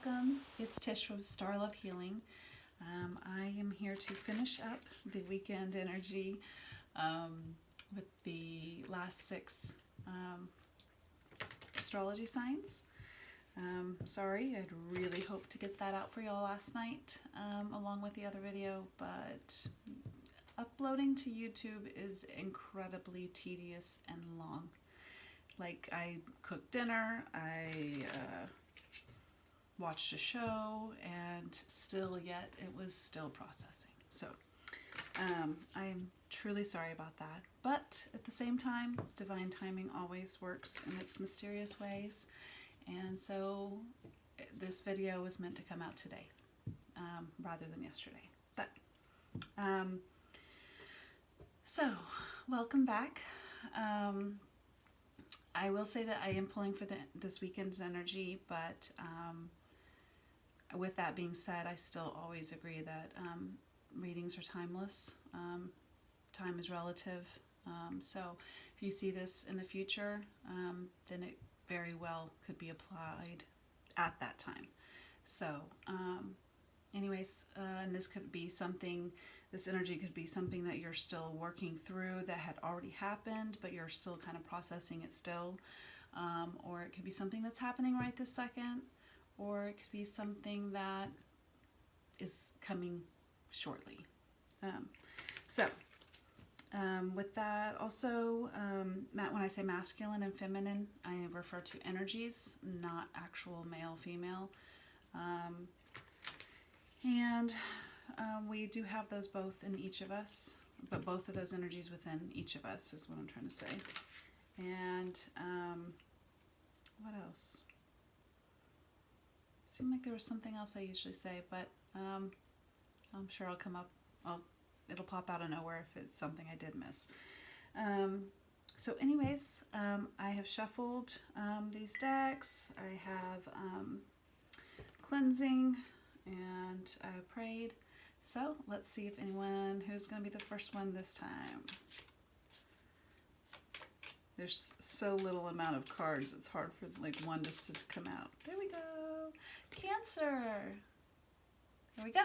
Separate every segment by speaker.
Speaker 1: welcome. It's Tish from Star Love Healing. I am here to finish up the weekend energy with the last 6 astrology signs. Sorry, I'd really hoped to get that out for y'all last night along with the other video, but uploading to YouTube is incredibly tedious and long. Like, I cooked dinner, I watched a show, and still yet it was still processing. So I am truly sorry about that. But at the same time, divine timing always works in its mysterious ways. And so this video was meant to come out today rather than yesterday. But so welcome back. I will say that I am pulling for this weekend's energy, but with that being said, I still always agree that readings are timeless. Time is relative. So if you see this in the future, then it very well could be applied at that time. So anyways, and this could be something, this energy could be something that you're still working through that had already happened, but you're still kind of processing it still. Or it could be something that's happening right this second, or it could be something that is coming shortly. With that, also, when I say masculine and feminine, I refer to energies, not actual male, female. We do have those both in each of us, but both of those energies within each of us is what I'm trying to say. And what else? Seemed like there was something else I usually say, but I'm sure it'll pop out of nowhere if it's something I did miss. So anyways, I have shuffled these decks. I have cleansing, and I prayed. So let's see if who's going to be the first one this time. There's so little amount of cards, it's hard for like one just to come out. There we go. Cancer. There we go.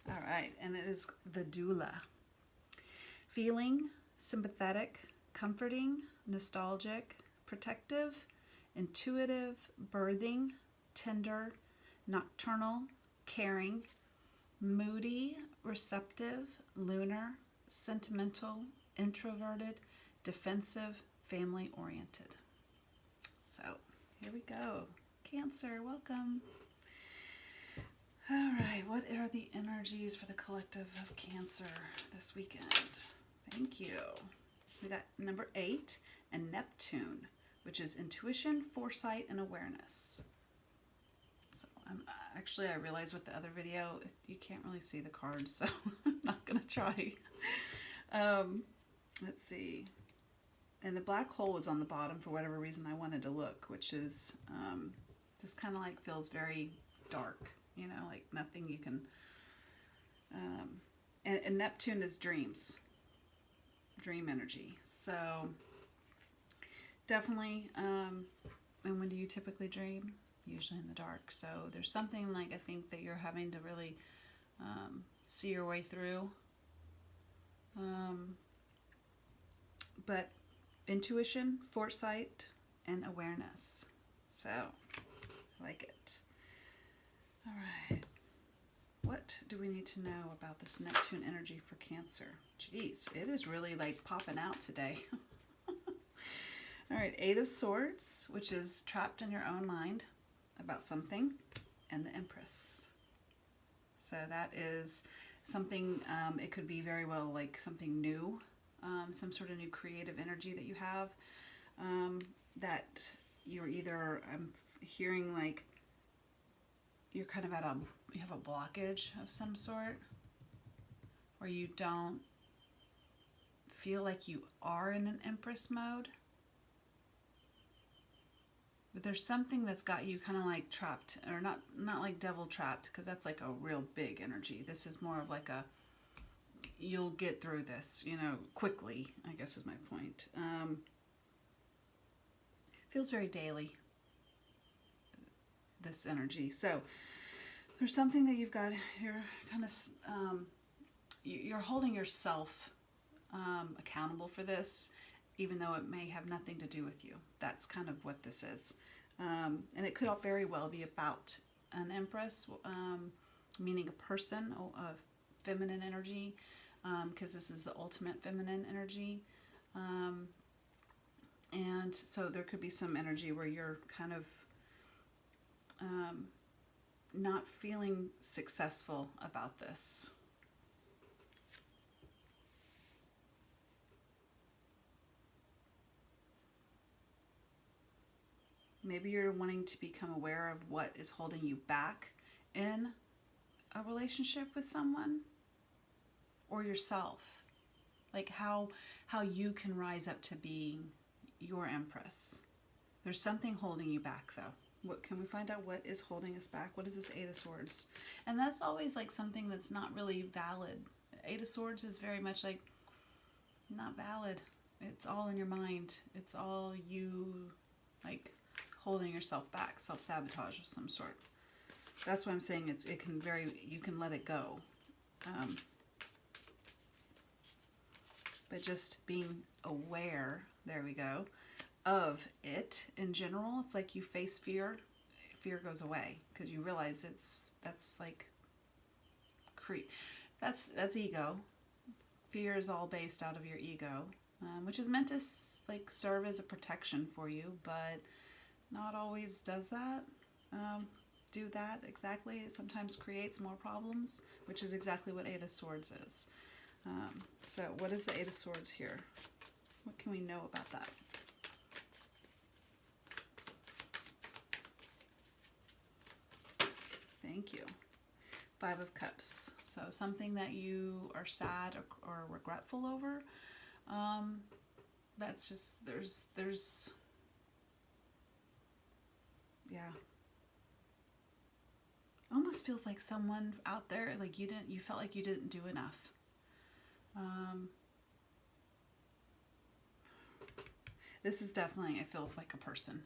Speaker 1: All right, and it is the doula. Feeling, sympathetic, comforting, nostalgic, protective, intuitive, birthing, tender, nocturnal, caring, moody, receptive, lunar, sentimental, introverted, defensive, family-oriented. So here we go. Cancer, welcome. All right, what are the energies for the collective of Cancer this weekend? Thank you. We got number 8 and Neptune, which is intuition, foresight, and awareness. So I realized with the other video, you can't really see the cards, so I'm not going to try. Let's see. And the black hole is on the bottom for whatever reason I wanted to look, which is just kind of like feels very dark. You know, like nothing you can, and Neptune is dreams, dream energy. So definitely, and when do you typically dream? Usually in the dark. So there's something like, I think that you're having to really see your way through. But intuition, foresight, and awareness. So I like it. All right, what do we need to know about this Neptune energy for Cancer? Jeez, it is really like popping out today. All right, 8 of Swords, which is trapped in your own mind about something, and the Empress. So that is something, it could be very well like something new, some sort of new creative energy that you have, that you're either, I'm hearing like, you're kind of you have a blockage of some sort, or you don't feel like you are in an Empress mode. But there's something that's got you kind of like trapped, or not like devil trapped, because that's like a real big energy. This is more of like a, you'll get through this, you know, quickly, I guess is my point. Feels very daily. this energy. So there's something that you've got, you're kind of, you're holding yourself accountable for this, even though it may have nothing to do with you. That's kind of what this is. And it could very well be about an Empress, meaning a person, a feminine energy, because this is the ultimate feminine energy. And so there could be some energy where you're kind of not feeling successful about this. Maybe you're wanting to become aware of what is holding you back in a relationship with someone or yourself. Like how you can rise up to being your Empress. There's something holding you back though. What can we find out what is holding us back? What is this Eight of Swords? And that's always like something that's not really valid. Eight of Swords is very much like not valid. It's all in your mind. It's all you like holding yourself back, self-sabotage of some sort. That's why I'm saying you can let it go. But just being aware, there we go, of it in general. It's like you face fear, fear goes away because you realize that's ego. Fear is all based out of your ego, which is meant to like serve as a protection for you, but not always does that. Do that exactly. It sometimes creates more problems, which is exactly what Eight of Swords is. So what is the Eight of Swords here? What can we know about that? Thank you. Five of Cups. So something that you are sad or regretful over. That's just, there's, yeah. Almost feels like someone out there, like you felt like you didn't do enough. This is definitely, it feels like a person.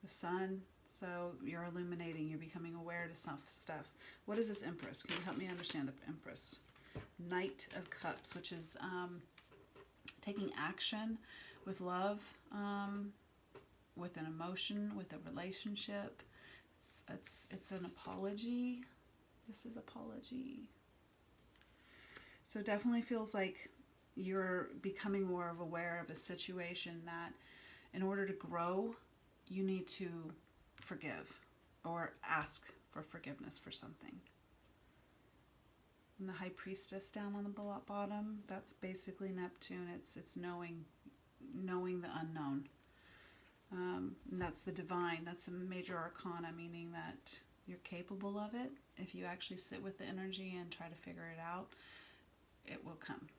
Speaker 1: The Sun, so you're illuminating, you're becoming aware to stuff. What is this Empress? Can you help me understand the Empress? Knight of Cups, which is taking action with love, with an emotion, with a relationship. It's an apology. This is apology. So definitely feels like you're becoming more aware of a situation that in order to grow, you need to forgive or ask for forgiveness for something. And the High Priestess down on the bottom, that's basically Neptune. It's knowing the unknown. And that's the divine. That's a major arcana, meaning that you're capable of it. If you actually sit with the energy and try to figure it out, it will come.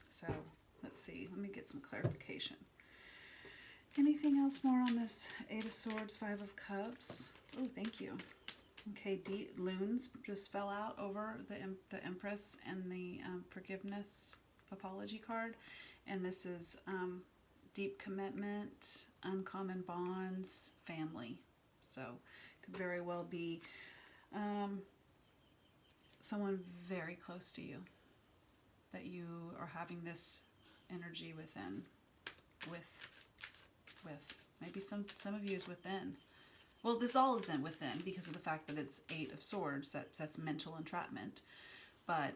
Speaker 1: So let's see. Let me get some clarification. Anything else more on this Eight of Swords, Five of Cups? Oh, thank you. Okay, loons just fell out over the Empress and the forgiveness apology card. And this is deep commitment, uncommon bonds, family. So it could very well be someone very close to you that you are having this energy within, with maybe some of you is within. Well, this all isn't within because of the fact that it's Eight of Swords. That's mental entrapment. But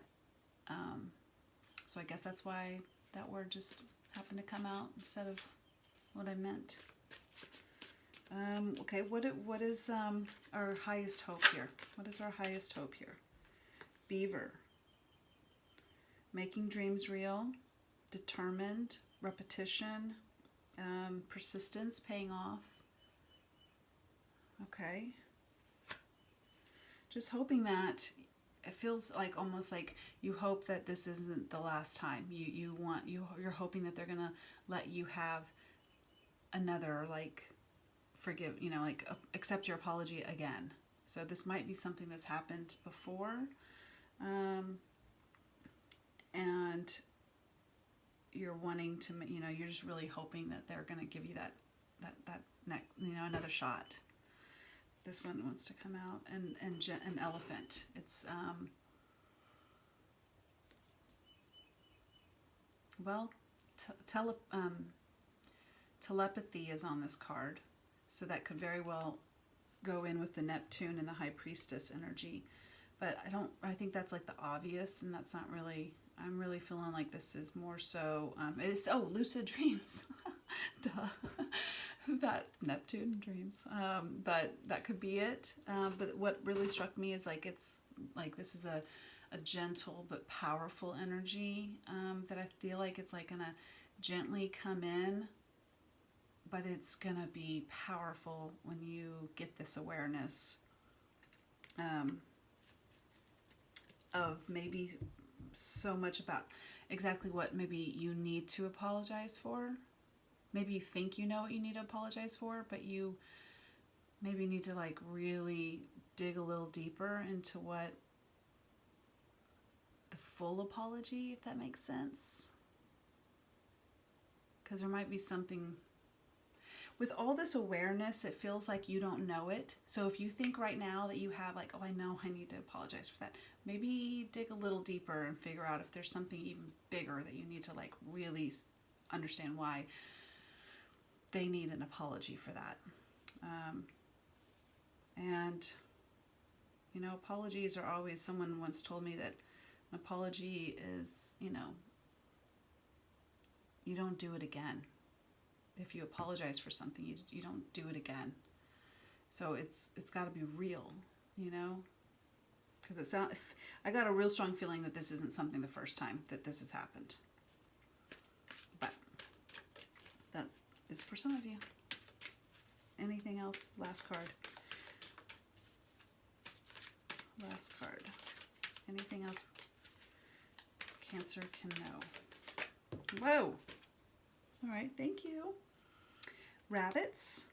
Speaker 1: so I guess that's why that word just happened to come out instead of what I meant. Okay, what is our highest hope here? What is our highest hope here? Beaver. Making dreams real, determined, repetition, persistence, paying off. Okay. Just hoping that it feels like almost like you hope that this isn't the last time. You're hoping that they're gonna let you have another, like, forgive, accept your apology again. So this might be something that's happened before, and you're wanting to, you're just really hoping that they're gonna give you that next, another shot. This one wants to come out, and an elephant. It's well, telepathy is on this card, so that could very well go in with the Neptune and the High Priestess energy. But I think that's like the obvious, and that's not really, I'm really feeling like this is more so, lucid dreams. Duh. That Neptune dreams. But that could be it. But what really struck me is like, it's like, this is a gentle but powerful energy, that I feel like it's like gonna gently come in, but it's gonna be powerful when you get this awareness, of maybe so much about exactly what maybe you need to apologize for. Maybe you think you know what you need to apologize for, but you maybe need to like really dig a little deeper into what the full apology, if that makes sense. Because there might be something with all this awareness, it feels like you don't know it. So if you think right now that you have like, oh, I know I need to apologize for that, maybe dig a little deeper and figure out if there's something even bigger that you need to like really understand why they need an apology for that. And, you know, apologies are always, someone once told me that an apology is, you know, you don't do it again. If you apologize for something, you don't do it again. So it's got to be real, you know? Because I got a real strong feeling that this isn't something the first time that this has happened. But that is for some of you. Anything else? Last card. Last card. Anything else Cancer can know? Whoa! All right, thank you. Rabbits,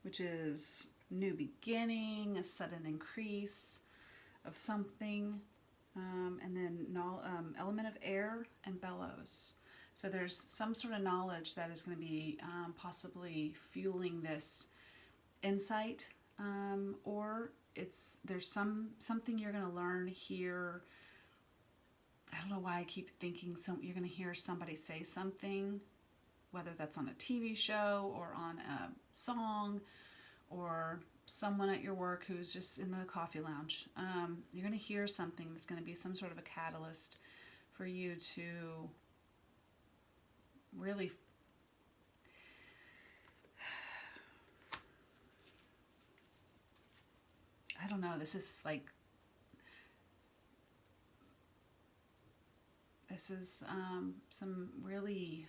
Speaker 1: which is new beginning, a sudden increase of something, and then element of air and bellows. So there's some sort of knowledge that is going to be possibly fueling this insight, or there's something you're going to learn here. I don't know why I keep thinking you're going to hear somebody say something, whether that's on a TV show or on a song or someone at your work who's just in the coffee lounge. You're going to hear something that's going to be some sort of a catalyst for you to really I don't know, this is some really,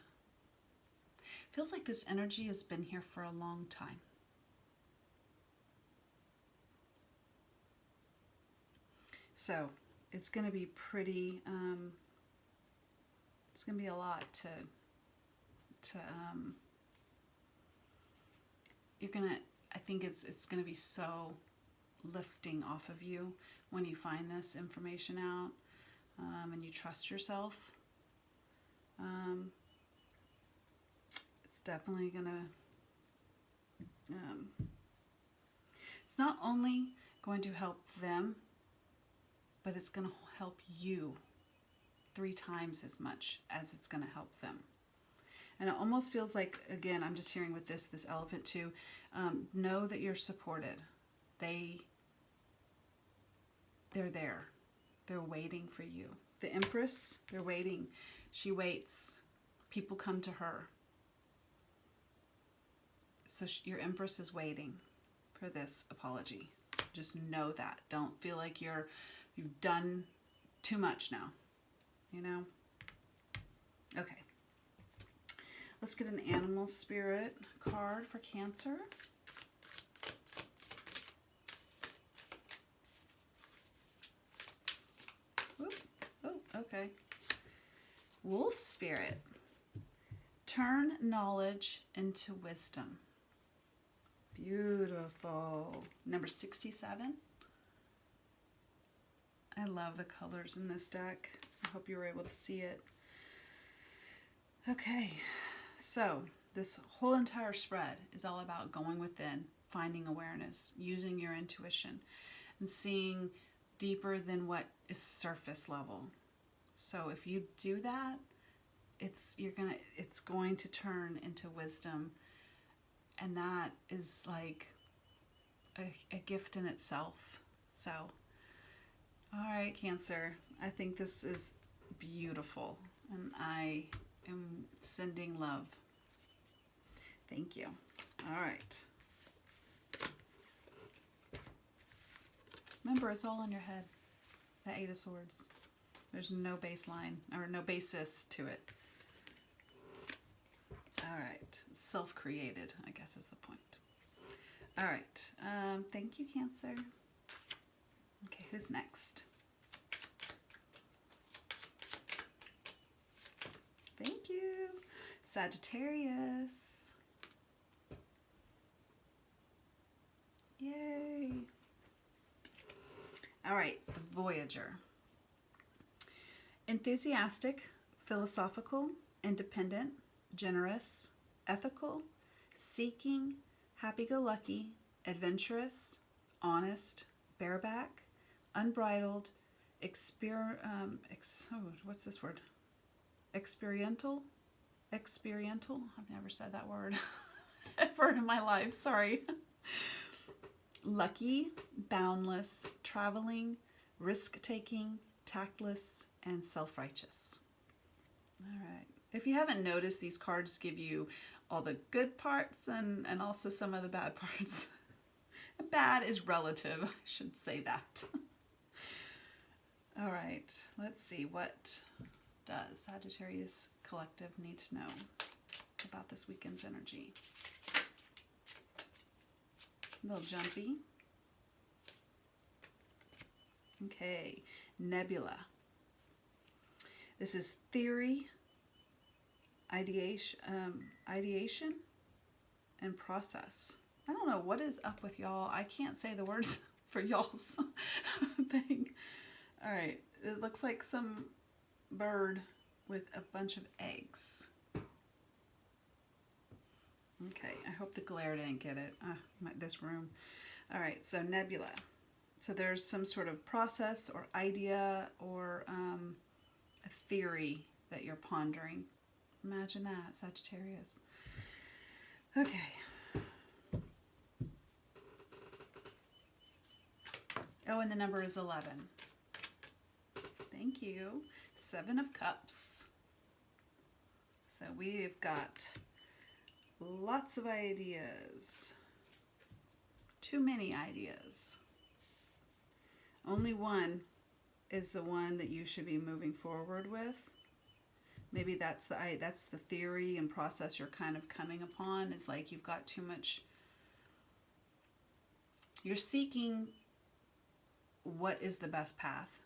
Speaker 1: feels like this energy has been here for a long time. So it's going to be pretty, it's going to be a lot to you're going to, I think it's going to be so lifting off of you when you find this information out, and you trust yourself. It's definitely going to, it's not only going to help them, but it's going to help you 3 times as much as it's going to help them. And it almost feels like, again, I'm just hearing with this elephant too, know that you're supported. They're there. They're waiting for you. The Empress, they're waiting. She waits. People come to her. So your Empress is waiting for this apology. Just know that. Don't feel like you've done too much now. You know? Okay. Let's get an animal spirit card for Cancer. Oh, okay. Wolf spirit. Turn knowledge into wisdom. Beautiful. Number 67. I love the colors in this deck. I hope you were able to see it. Okay, so this whole entire spread is all about going within, finding awareness, using your intuition, and seeing deeper than what is surface level. So if you do that, it's going to turn into wisdom, and that is like a gift in itself. So, all right, Cancer, I think this is beautiful, and I am sending love. Thank you. All right. Remember, it's all in your head. The Eight of Swords. There's no baseline or no basis to it. All right. Self-created, I guess is the point. All right. Thank you, Cancer. Okay, who's next? Thank you. Sagittarius. Yay. All right, the Voyager. Enthusiastic, philosophical, independent, generous, ethical, seeking, happy-go-lucky, adventurous, honest, bareback, unbridled, what's this word? Experiential? I've never said that word ever in my life, sorry. Lucky, boundless, traveling, risk-taking, tactless, and self-righteous. All right. If you haven't noticed, these cards give you all the good parts and also some of the bad parts. Bad is relative, I should say that. All right, let's see, what does Sagittarius Collective need to know about this weekend's energy? A little jumpy. Okay, Nebula. This is theory, ideation, and process. I don't know what is up with y'all. I can't say the words for y'all's thing. All right, it looks like some bird with a bunch of eggs. Okay, I hope the glare didn't get it. This room. All right, so Nebula. So there's some sort of process or idea or a theory that you're pondering. Imagine that, Sagittarius. Okay. Oh, and the number is 11. Thank you. 7 of Cups. So we've got lots of ideas. Too many ideas. Only one is the one that you should be moving forward with. Maybe that's the theory and process you're kind of coming upon. It's like you've got too much. You're seeking what is the best path,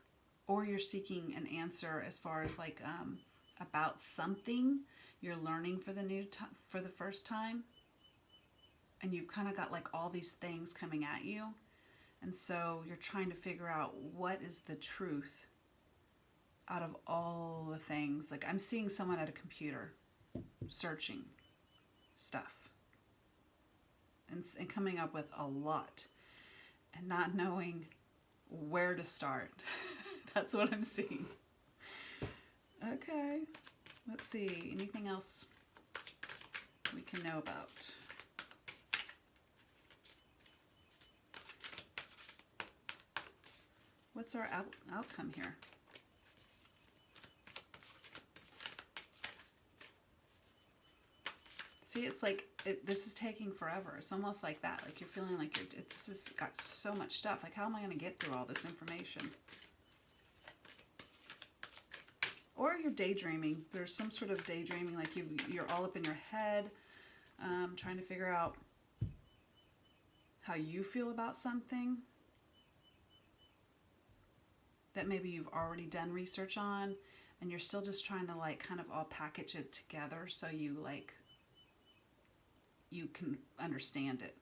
Speaker 1: or you're seeking an answer as far as like about something you're learning for the first time, and you've kind of got like all these things coming at you, and so you're trying to figure out what is the truth out of all the things. Like I'm seeing someone at a computer searching stuff and coming up with a lot and not knowing where to start. That's what I'm seeing. Okay, let's see. Anything else we can know about? What's our outcome here? See, it's like this is taking forever. It's almost like that. Like you're feeling like it's just got so much stuff. Like, how am I going to get through all this information? Or you're daydreaming. There's some sort of daydreaming, like you're all up in your head, trying to figure out how you feel about something that maybe you've already done research on, and you're still just trying to like kind of all package it together so you can understand it.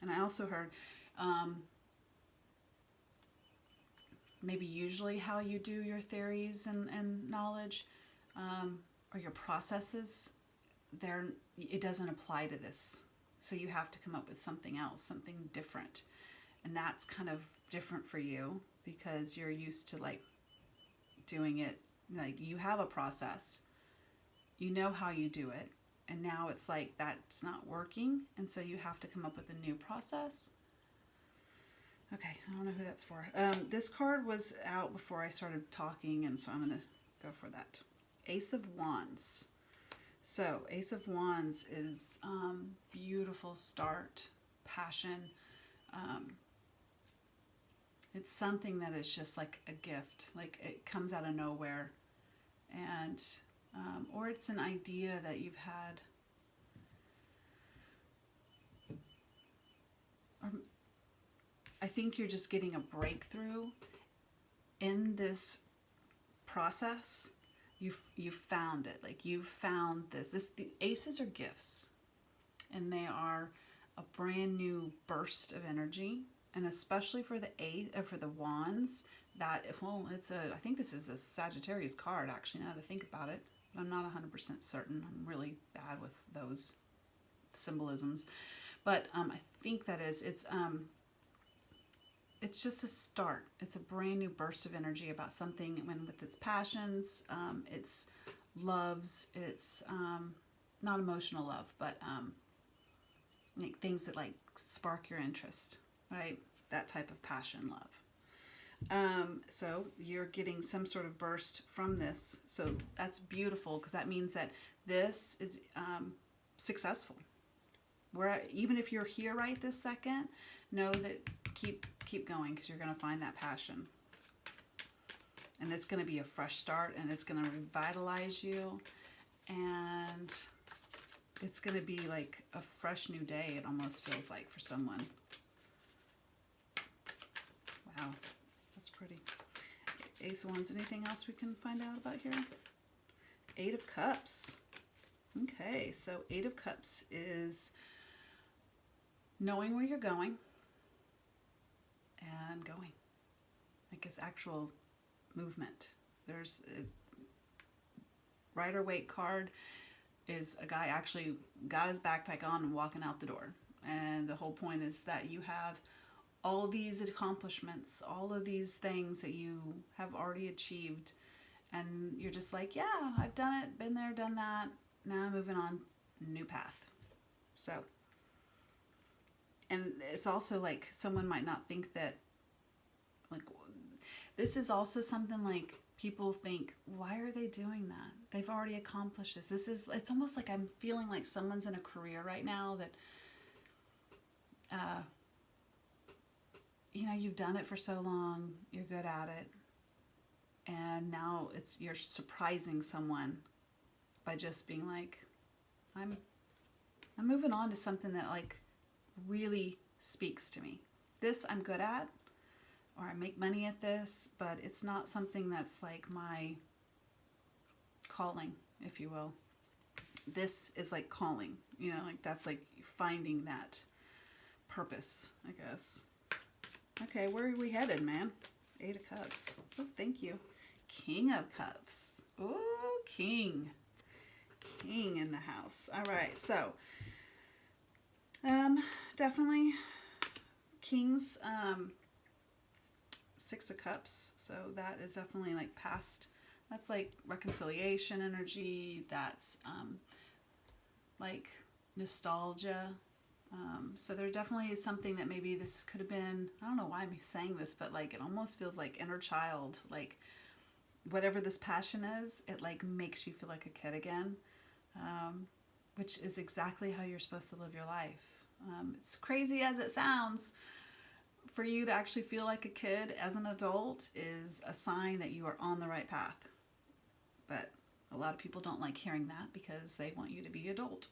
Speaker 1: And I also heard maybe usually how you do your theories and knowledge or your processes, it doesn't apply to this. So you have to come up with something else, something different. And that's kind of different for you because you're used to like doing it, like you have a process, you know how you do it, and now it's like that's not working, and so you have to come up with a new process. Okay, I don't know who that's for. This card was out before I started talking, and so I'm going to go for that. Ace of Wands. So Ace of Wands is beautiful start, passion. It's something that is just like a gift, like it comes out of nowhere, and or it's an idea that you've had, or I think you're just getting a breakthrough in this process. You found it, like you found this. The aces are gifts, and they are a brand new burst of energy. And especially for the for the wands, that I think this is a Sagittarius card actually. Now that I think about it, but I'm not 100% certain. I'm really bad with those symbolisms, but I think that is it's just a start. It's a brand new burst of energy about something. When with its passions, its loves, it's not emotional love, but like things that like spark your interest. Right? That type of passion love. So you're getting some sort of burst from this. So that's beautiful because that means that this is successful. Even if you're here right this second, know that keep going because you're going to find that passion. And it's going to be a fresh start, and it's going to revitalize you, and it's going to be like a fresh new day, it almost feels like, for someone. Wow, that's pretty. Ace of Wands. Anything else we can find out about here? Eight of Cups. Okay, so Eight of Cups is knowing where you're going and going. Like it's actual movement. There's a Rider-Waite card is a guy actually got his backpack on and walking out the door. And the whole point is that you have all these accomplishments, all of these things that you have already achieved, and you're just like, yeah, I've done it, been there, done that, now I'm moving on, new path. So, and it's also like someone might not think that, like, this is also something like people think, why are they doing that? They've already accomplished this. It's almost like I'm feeling like someone's in a career right now that, you know, you've done it for so long, you're good at it, and now you're surprising someone by just being like, I'm moving on to something that like really speaks to me. This I'm good at, or I make money at this, but it's not something that's like my calling, if you will. This is like calling, you know, like that's like finding that purpose, I guess. Okay, where are we headed, man? Eight of Cups. Oh, thank you. King of Cups. Oh, King. King in the house. All right, so definitely King's Six of Cups. So that is definitely like past. That's like reconciliation energy. That's like nostalgia. So there definitely is something that maybe this could have been, I don't know why I'm saying this, but like it almost feels like inner child, like whatever this passion is, it like makes you feel like a kid again, which is exactly how you're supposed to live your life. It's crazy as it sounds, for you to actually feel like a kid as an adult is a sign that you are on the right path. But a lot of people don't like hearing that because they want you to be adult.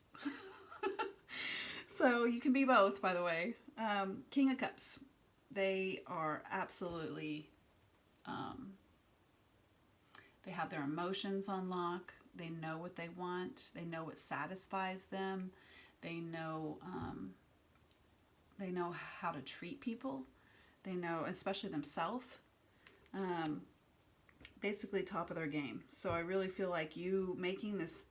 Speaker 1: So you can be both, by the way. King of Cups. They are absolutely, they have their emotions on lock. They know what they want. They know what satisfies them. They know how to treat people. They know, especially themselves. basically top of their game. So I really feel like you making this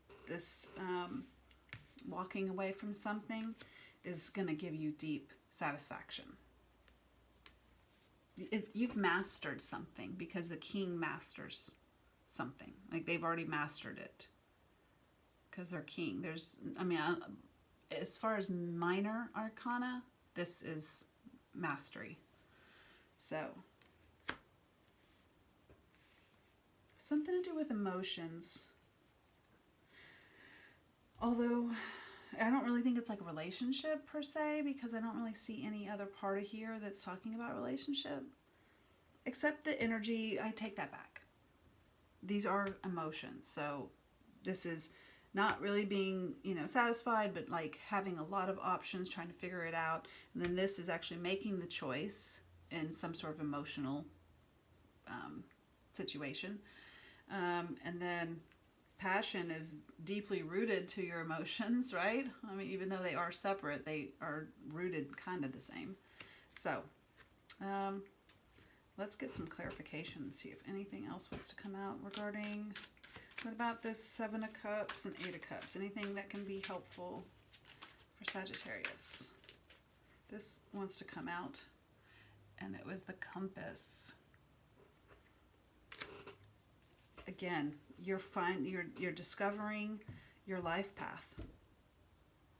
Speaker 1: walking away from something is going to give you deep satisfaction. You've mastered something, because the king masters something. Like they've already mastered it because they're king. As far as minor arcana, this is mastery. So something to do with emotions. Although I don't really think it's like a relationship per se, because I don't really see any other part of here that's talking about relationship. Except the energy, I take that back. These are emotions. So this is not really being, satisfied, but like having a lot of options, trying to figure it out. And then this is actually making the choice in some sort of emotional situation. And then passion is deeply rooted to your emotions, right? I mean, even though they are separate, they are rooted kind of the same. So, let's get some clarification and see if anything else wants to come out regarding, what about this 7 of Cups and 8 of Cups? Anything that can be helpful for Sagittarius? This wants to come out, and it was the Compass. Again, you're discovering your life path.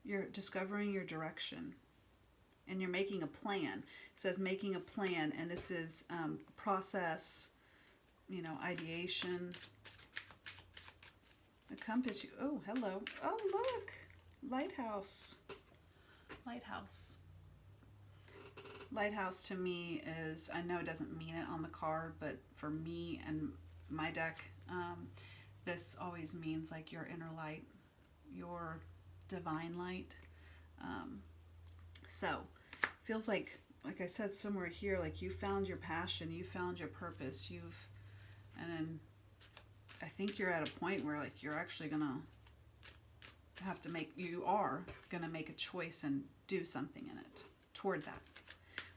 Speaker 1: You're discovering your direction. And you're making a plan. It says making a plan, and this is process, ideation. The Compass, oh, hello. Oh, look. Lighthouse. Lighthouse. Lighthouse to me is, I know it doesn't mean it on the card, but for me and my deck, this always means like your inner light, your divine light. So feels like I said somewhere here, like you found your passion, you found your purpose, and then I think you're at a point where like you're actually gonna you are gonna make a choice and do something in it toward that.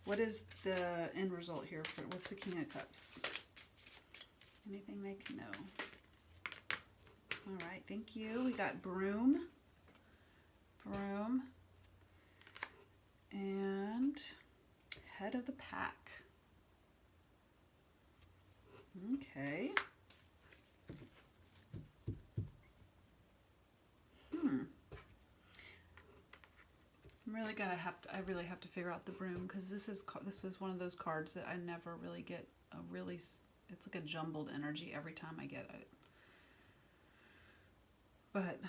Speaker 1: What is the end result here for, what's the King of Cups? Anything they can know? All right, thank you. We got broom, and head of the pack. Okay. I really have to figure out the broom, because this is one of those cards that I never really get it's like a jumbled energy every time I get it. But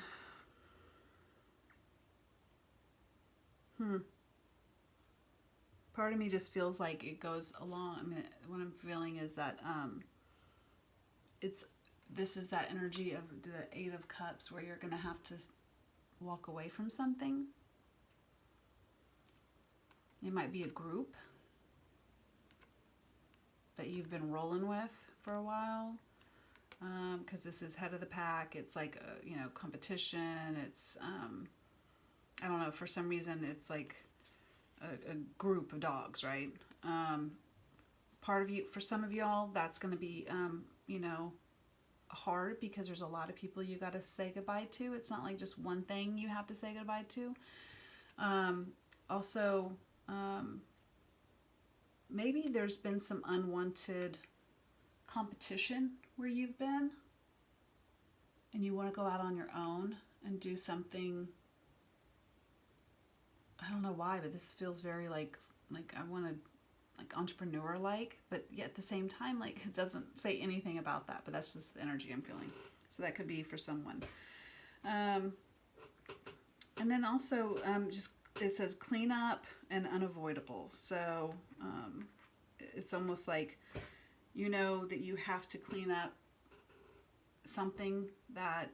Speaker 1: part of me just feels like it goes along. I mean, what I'm feeling is that this is that energy of the 8 of Cups, where you're going to have to walk away from something. It might be a group that you've been rolling with for a while, because this is head of the pack. It's like a competition. It's I don't know, for some reason it's like a group of dogs, right? Part of you, for some of y'all, that's going to be hard, because there's a lot of people you got to say goodbye to. It's not like just one thing you have to say goodbye to. Also, maybe there's been some unwanted competition where you've been, and you want to go out on your own and do something. I don't know why, but this feels very like I want to, like entrepreneur like, but yet at the same time, like it doesn't say anything about that, but that's just the energy I'm feeling. So that could be for someone. And then also just, it says clean up and unavoidable. So it's almost like that you have to clean up something that,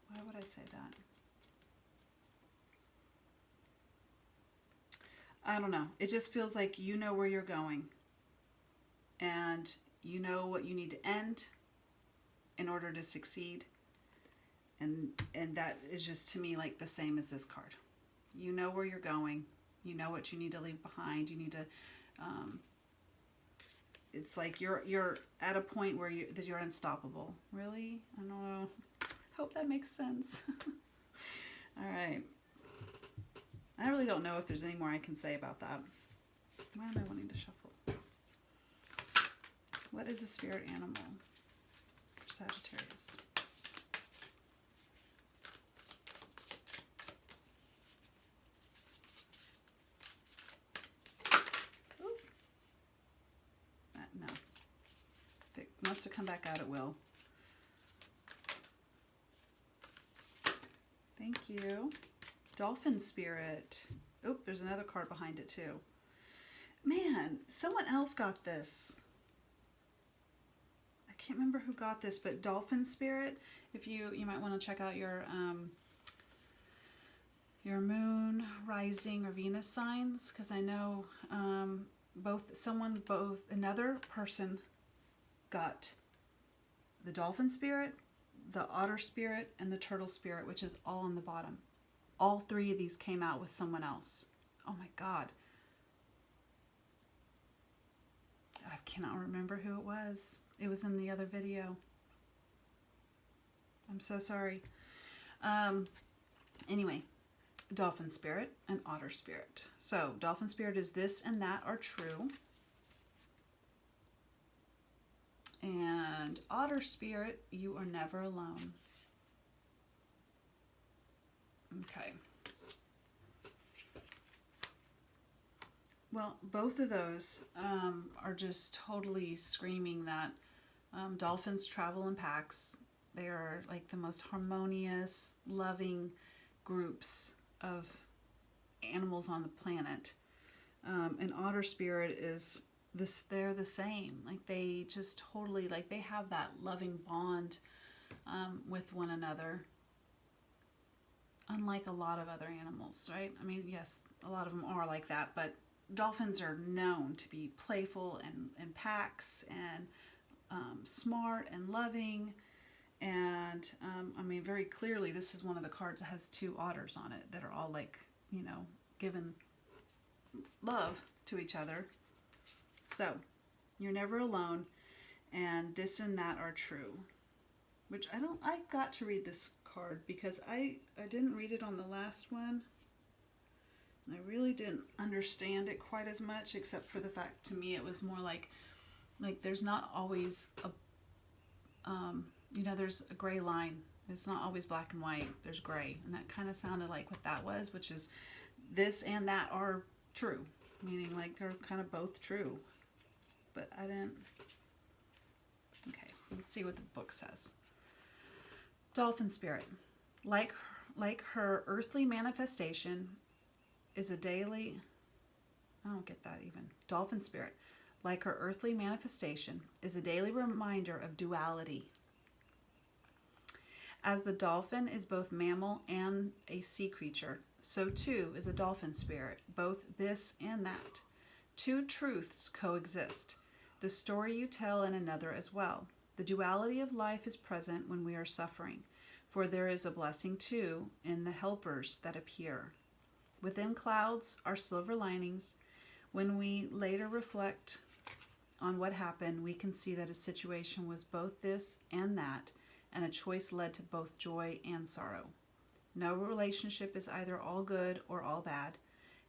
Speaker 1: why would I say that? I don't know. It just feels like you know where you're going, and you know what you need to end in order to succeed. And that is just, to me, like the same as this card. You know where you're going. You know what you need to leave behind. You need to it's like you're at a point where you're unstoppable. Really? I don't know. Hope that makes sense. All right. I really don't know if there's any more I can say about that. Why am I wanting to shuffle? What is a spirit animal for Sagittarius? No. If it wants to come back out, it will. Thank you. Dolphin spirit. Oop, there's another card behind it too. Man, someone else got this. I can't remember who got this, but dolphin spirit. If you might want to check out your moon, rising, or Venus signs, because I know another person got the dolphin spirit, the otter spirit, and the turtle spirit, which is all on the bottom. All three of these came out with someone else. Oh my God. I cannot remember who it was. It was in the other video. I'm so sorry. Anyway, dolphin spirit and otter spirit. So dolphin spirit is this and that are true. And otter spirit, you are never alone. Okay. Well, both of those are just totally screaming that dolphins travel in packs. They are like the most harmonious, loving groups of animals on the planet. And otter spirit is this, they're the same. Like they just totally, like they have that loving bond with one another. Unlike a lot of other animals, right? I mean, yes, a lot of them are like that, but dolphins are known to be playful and in packs and smart and loving. And I mean, very clearly, this is one of the cards that has two otters on it that are all like, you know, giving love to each other. So, you're never alone, and this and that are true. Which I got to read this card because I didn't read it on the last one. I really didn't understand it quite as much, except for the fact to me it was more like there's not always a, you know, there's a gray line. It's not always black and white. There's gray, and that kind of sounded like what that was, which is this and that are true, meaning like they're kind of both true. But I didn't. Okay, let's see what the book says. Dolphin spirit, like her earthly manifestation, is a daily. I don't get that even. Dolphin spirit, like her earthly manifestation, is a daily reminder of duality. As the dolphin is both mammal and a sea creature, so too is a dolphin spirit, both this and that. Two truths coexist, the story you tell and another as well. The duality of life is present when we are suffering, for there is a blessing too in the helpers that appear. Within clouds are silver linings. When we later reflect on what happened, we can see that a situation was both this and that, and a choice led to both joy and sorrow. No relationship is either all good or all bad,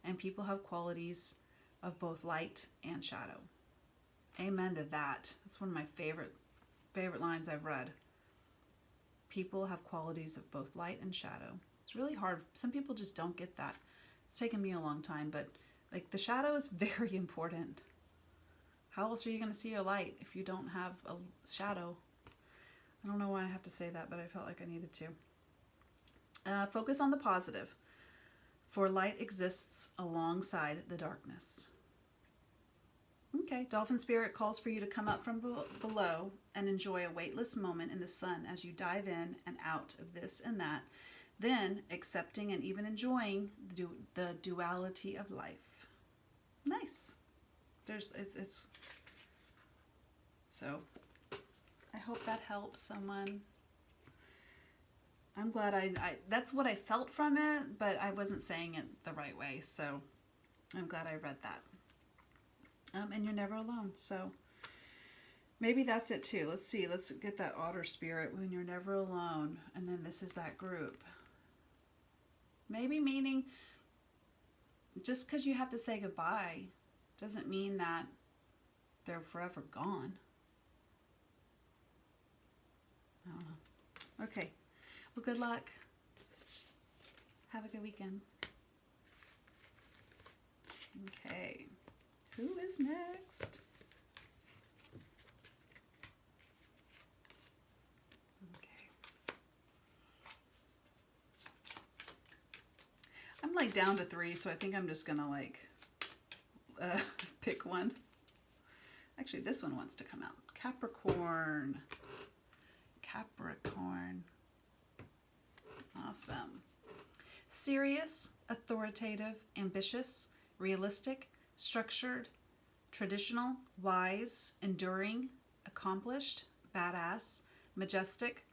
Speaker 1: and people have qualities of both light and shadow. Amen to that. That's one of my favorite lines I've read. People have qualities of both light and shadow. It's really hard. Some people just don't get that. It's taken me a long time, but like the shadow is very important. How else are you going to see your light if you don't have a shadow? I don't know why I have to say that, but I felt like I needed to. Focus on the positive, for light exists alongside the darkness. Okay, dolphin spirit calls for you to come up from below and enjoy a weightless moment in the sun as you dive in and out of this and that, then accepting and even enjoying the duality of life. Nice. It's so I hope that helps someone. I'm glad I that's what I felt from it, but I wasn't saying it the right way, so I'm glad I read that. And you're never alone. So Maybe that's it too. Let's see. Let's get that otter spirit when you're never alone. And then this is that group. Maybe meaning just because you have to say goodbye doesn't mean that they're forever gone. I don't know. Okay. Well, good luck. Have a good weekend. Okay. Who is next? I'm like down to 3, so I think I'm just gonna like pick one. Actually, this one wants to come out. Capricorn. Capricorn. Awesome. Serious, authoritative, ambitious, realistic, structured, traditional, wise, enduring, accomplished, badass, majestic,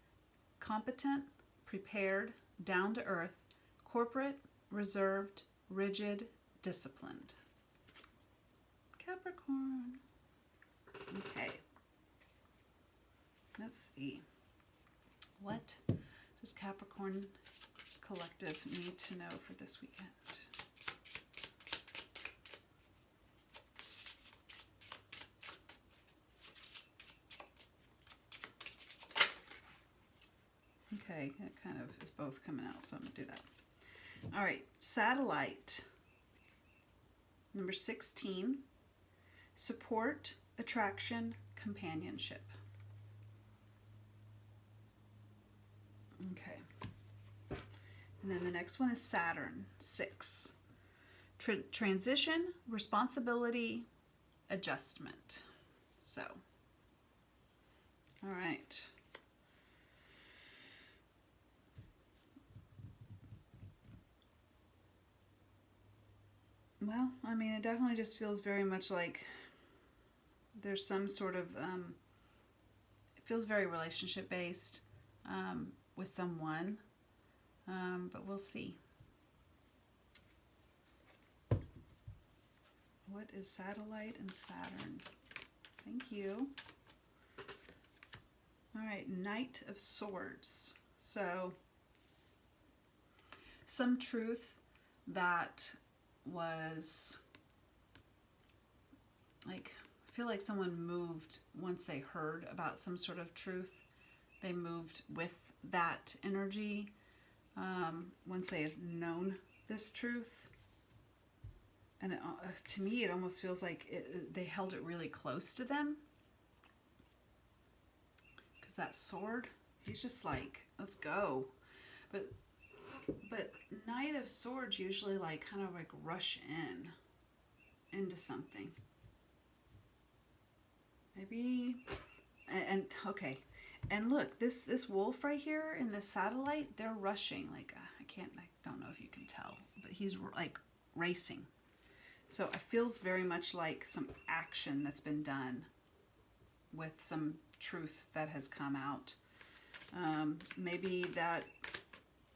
Speaker 1: competent, prepared, down to earth, corporate, reserved, rigid, disciplined. Capricorn. Okay. Let's see. What does Capricorn Collective need to know for this weekend? Okay, it kind of is both coming out, so I'm going to do that. All right, Satellite. Number 16. Support, attraction, companionship. Okay. And then the next one is Saturn, 6. Transition, responsibility, adjustment. So, all right. Well, I mean, it definitely just feels very much like there's some sort of, it feels very relationship based with someone, but we'll see. What is Satellite and Saturn? Thank you. All right, Knight of Swords. So, some truth that was like, I feel like someone moved once they heard about some sort of truth. They moved with that energy once they had known this truth. And it, to me, it almost feels like they held it really close to them. Because that sword, he's just like, let's go. But Knight of Swords usually like kind of like rush into something. Maybe, and okay. And look, this wolf right here in the Satellite, they're rushing. Like, I don't know if you can tell, but he's like racing. So it feels very much like some action that's been done with some truth that has come out. Maybe that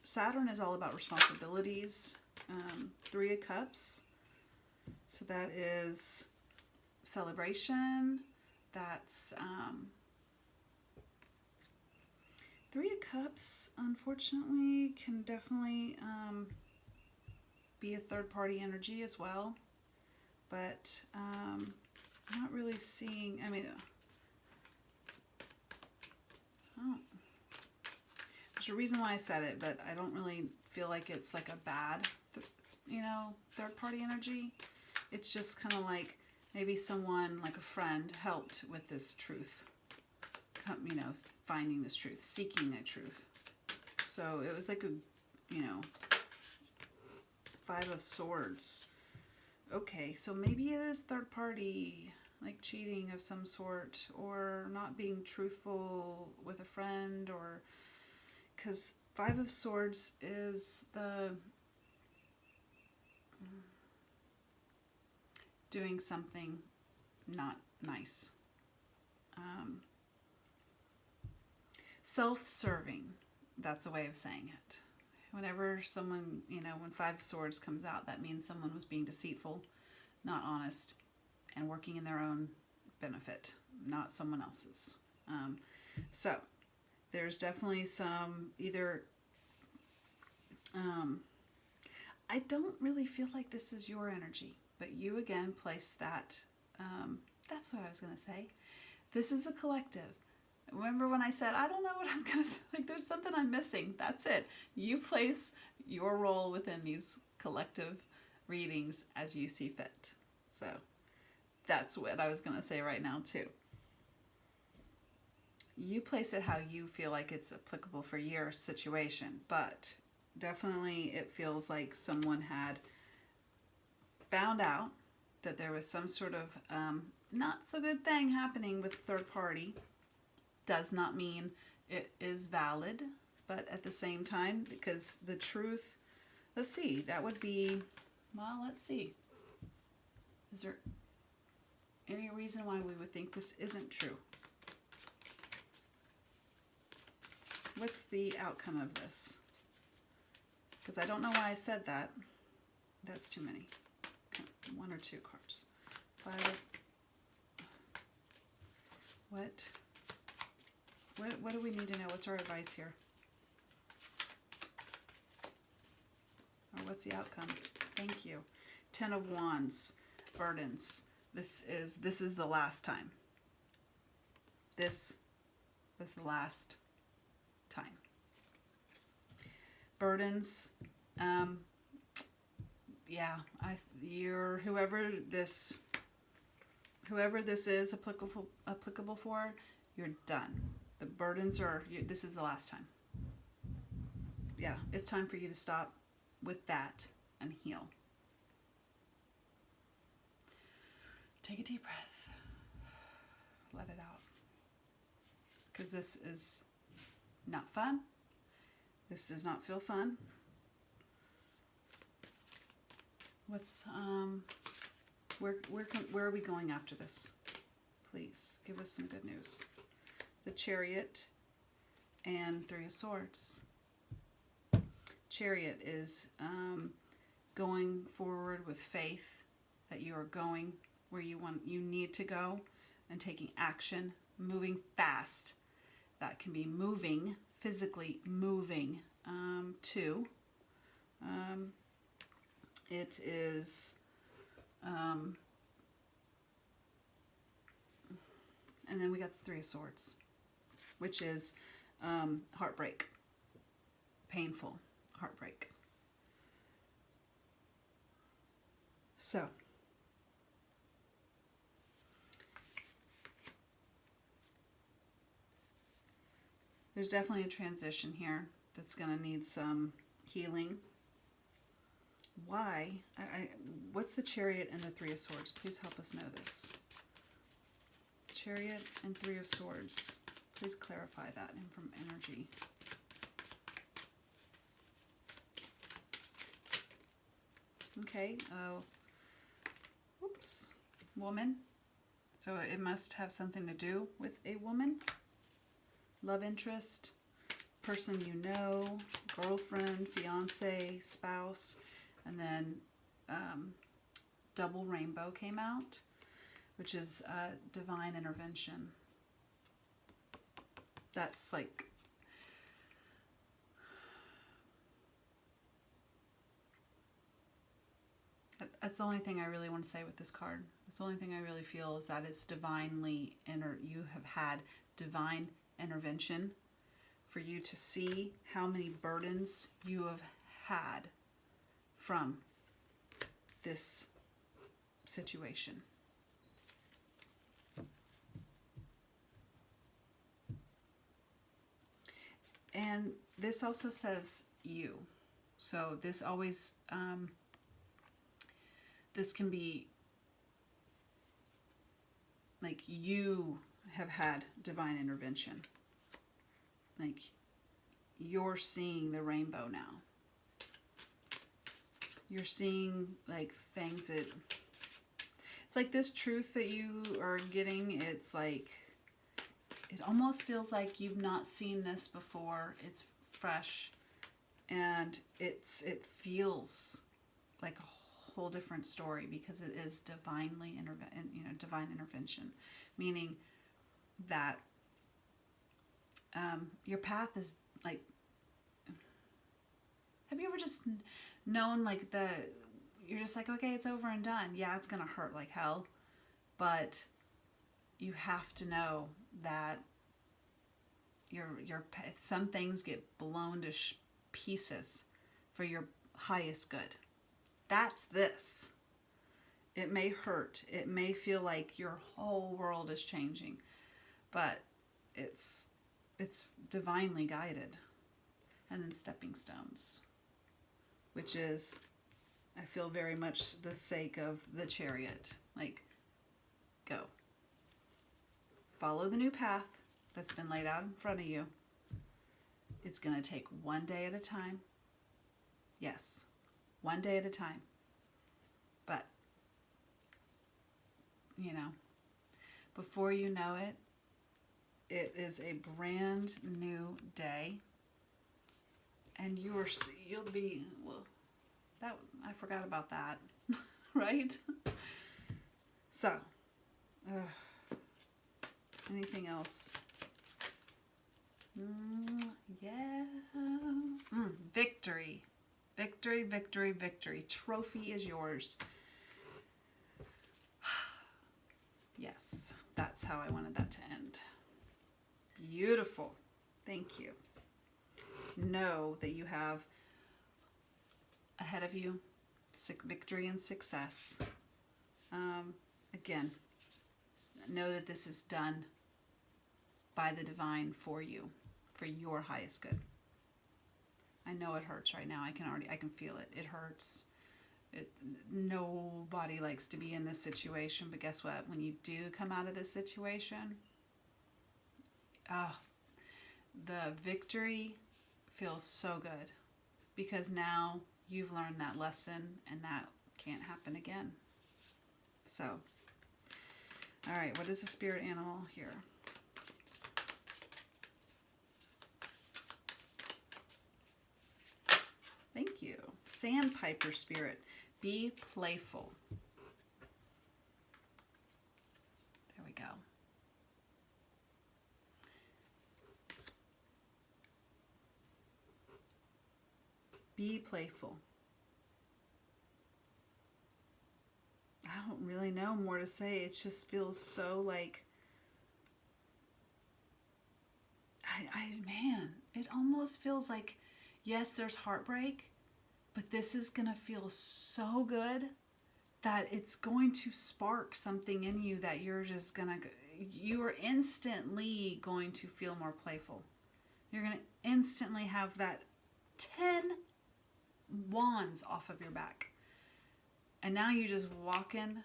Speaker 1: Saturn is all about responsibilities. 3 of Cups. So that is celebration. That's 3 of Cups, unfortunately, can definitely be a third-party energy as well. But I'm not really seeing, I mean, there's a reason why I said it, but I don't really feel like it's like a bad, third-party energy. It's just kind of like maybe someone, like a friend, helped with this truth, finding this truth, seeking that truth. So it was like a, 5 of Swords. Okay, so maybe it is third party, like cheating of some sort, or not being truthful with a friend, or because 5 of Swords is the doing something not nice. Self-serving, that's a way of saying it. Whenever someone, when 5 of Swords comes out, that means someone was being deceitful, not honest, and working in their own benefit. not someone else's. So there's definitely some either, I don't really feel like this is your energy, but you again place that, that's what I was going to say. This is a collective. Remember when I said, I don't know what I'm going to say, like there's something I'm missing. That's it. You place your role within these collective readings as you see fit. So that's what I was going to say right now too. You place it how you feel like it's applicable for your situation, but definitely it feels like someone had found out that there was some sort of not so good thing happening with third party. Does not mean it is valid, but at the same time, because the truth, let's see, that would be, well, let's see. Is there any reason why we would think this isn't true? What's the outcome of this? Because I don't know why I said that. That's too many. Okay, 1 or 2 cards. What do we need to know? What's our advice here? Or what's the outcome? Thank you. 10 of Wands, burdens. This is the last time. This was the last time. Burdens. Yeah, whoever this is applicable for, you're done. The burdens are, this is the last time. Yeah, it's time for you to stop with that and heal. Take a deep breath. Let it out. Because this is not fun. This does not feel fun. What's, where are we going after this? Please, give us some good news. The Chariot and 3 of Swords. Chariot is going forward with faith that you are going where you need to go and taking action, moving fast. That can be moving, physically moving to. It is, and then we got the 3 of Swords, which is heartbreak, painful heartbreak. So, there's definitely a transition here that's going to need some healing. Why? What's the Chariot and the 3 of Swords? Please help us know this. Chariot and 3 of Swords. Please clarify that in from energy. Okay. Oops. Woman. So it must have something to do with a woman. Love interest. Person you know. Girlfriend, fiance, spouse. And then double rainbow came out, which is divine intervention. That's like, that's the only thing I really want to say with this card. That's the only thing I really feel is that it's divinely, you have had divine intervention for you to see how many burdens you have had from this situation. And this also says you. So this always, this can be like you have had divine intervention. Like you're seeing the rainbow now. You're seeing like things that, it's like this truth that you are getting, it's like, it almost feels like you've not seen this before. It's fresh and it feels like a whole different story because it is divine intervention, meaning that your path is like, have you ever just known like you're just like, okay, it's over and done. Yeah, it's going to hurt like hell, but you have to know that some things get blown to pieces for your highest good. That's this. It may hurt. It may feel like your whole world is changing, but it's divinely guided. And then stepping stones, which is, I feel very much the sake of the Chariot. Like, go. Follow the new path that's been laid out in front of you. It's going to take one day at a time. Yes, one day at a time. But, you know, before you know it, it is a brand new day. And you'll be, well, that, I forgot about that, right? So, anything else? Yeah. Victory. Victory, victory, victory. Trophy is yours. Yes, that's how I wanted that to end. Beautiful. Thank you. Know that you have ahead of you victory and success. Again, know that this is done by the divine for you, for your highest good. I know it hurts right now. I can feel it. It hurts. Nobody likes to be in this situation, but guess what? When you do come out of this situation, the victory feels so good, because now you've learned that lesson and that can't happen again. So, all right, what is the spirit animal here? Thank you. Sandpiper spirit. Be playful. There we go. Be playful. I don't really know more to say. It just feels so like, man, it almost feels like, yes, there's heartbreak, but this is going to feel so good that it's going to spark something in you that you are instantly going to feel more playful. You're going to instantly have that 10 wands off of your back. And now you just walking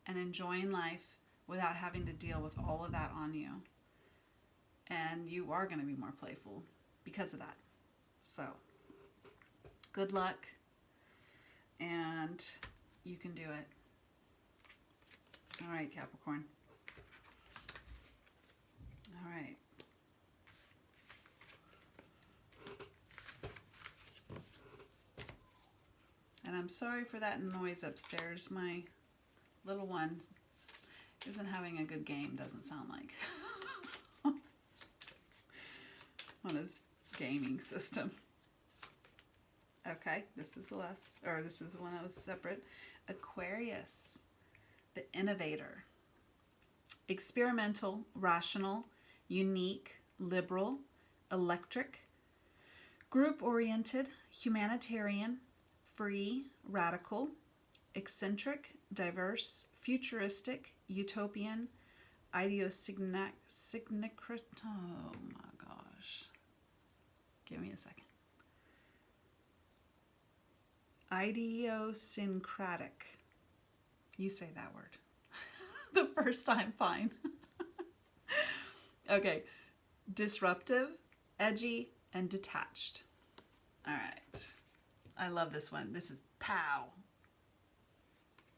Speaker 1: and enjoying life without having to deal with all of that on you. And you are going to be more playful because of that. So, good luck. And you can do it. All right, Capricorn. All right. And I'm sorry for that noise upstairs. My little one isn't having a good game, doesn't sound like. On his gaming system. Okay, this is the last, or this is the one that was separate. Aquarius, the innovator. Experimental, rational, unique, liberal, electric, group-oriented, humanitarian, free, radical, eccentric, diverse, futuristic, utopian, idiosyncratic. Oh my gosh. Give me a second. Idiosyncratic. You say that word. The first time, fine. Okay. Disruptive, edgy, and detached. All right. I love this one. This is pow.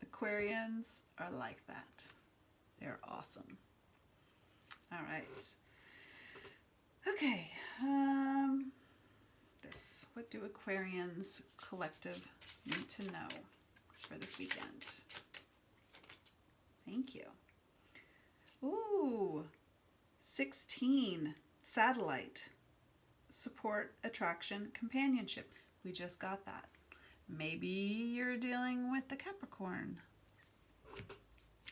Speaker 1: Aquarians are like that. They're awesome. All right. Okay. What do Aquarians collective need to know for this weekend? Thank you. Ooh. 16, satellite. Support, attraction, companionship. We just got that. Maybe you're dealing with the Capricorn.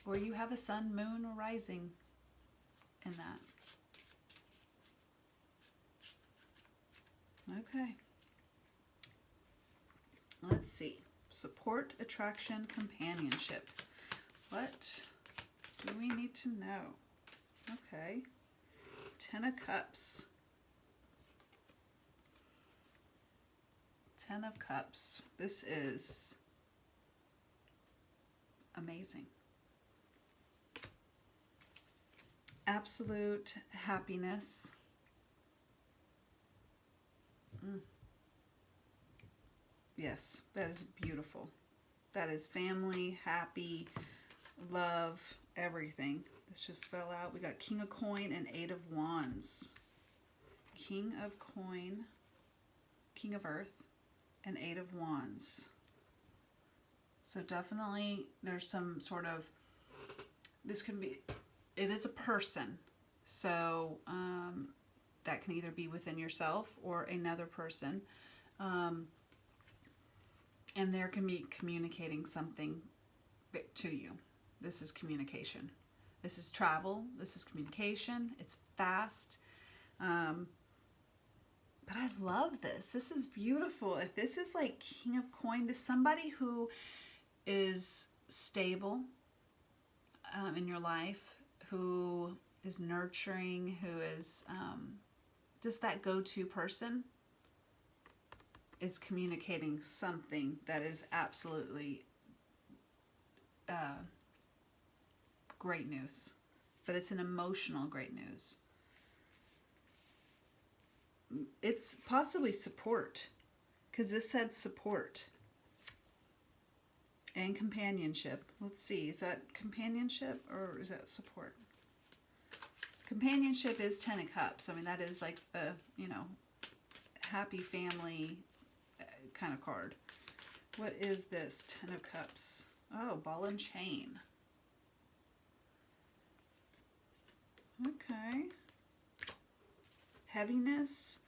Speaker 1: Or you have a sun, moon, or rising in that. Okay. Let's see. Support, attraction, companionship. What do we need to know? Okay. 10 of Cups. 10 of Cups. This is amazing. Absolute happiness. Yes, that is beautiful. That is family, happy, love, everything. This just fell out. We got King of Coin and 8 of Wands. King of Coin, King of Earth, and 8 of Wands. So definitely there's some sort of, this can be, it is a person. So that can either be within yourself or another person. And there can be communicating something to you. This is communication. This is travel. This is communication. It's fast. But I love this. This is beautiful. If this is like King of Coin, this is somebody who is stable in your life, who is nurturing, who is just that go-to person, is communicating something that is absolutely great news. But it's an emotional great news. It's possibly support, because this said support and companionship. Let's see, is that companionship or is that support? Companionship is 10 of Cups. I mean, that is like the, you know, happy family kind of card. What is this 10 of Cups? Oh, ball and chain. Okay. Heaviness,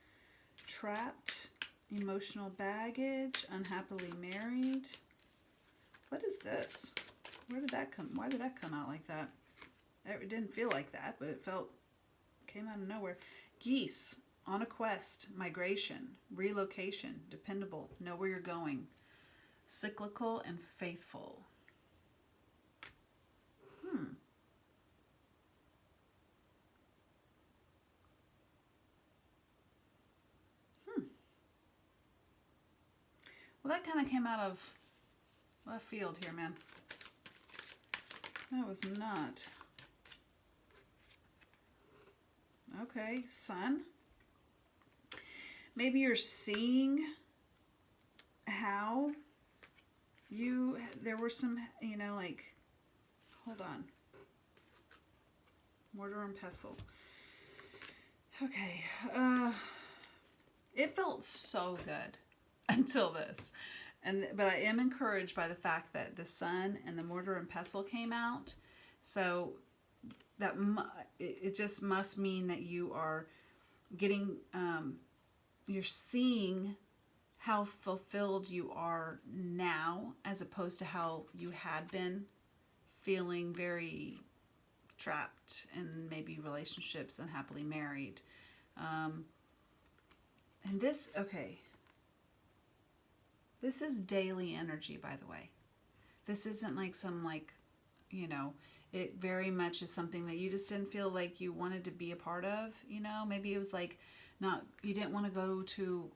Speaker 1: trapped, emotional baggage, unhappily married. What is this? Where did that come? Why did that come out like that? It didn't feel like that, but it came out of nowhere. Geese, on a quest, migration, relocation, dependable, know where you're going, cyclical and faithful. Well, that kind of came out of left field here, man. That was not. Okay, Sun. Maybe you're seeing how there were some, you know, like, hold on. Mortar and pestle. Okay. It felt so good until this. But I am encouraged by the fact that the Sun and the mortar and pestle came out. So that it just must mean that you are getting, you're seeing how fulfilled you are now as opposed to how you had been, feeling very trapped in maybe relationships, unhappily married. And this, okay. This is daily energy, by the way. This isn't like some, like, you know, it very much is something that you just didn't feel like you wanted to be a part of, you know? Maybe it was like you didn't want to go to,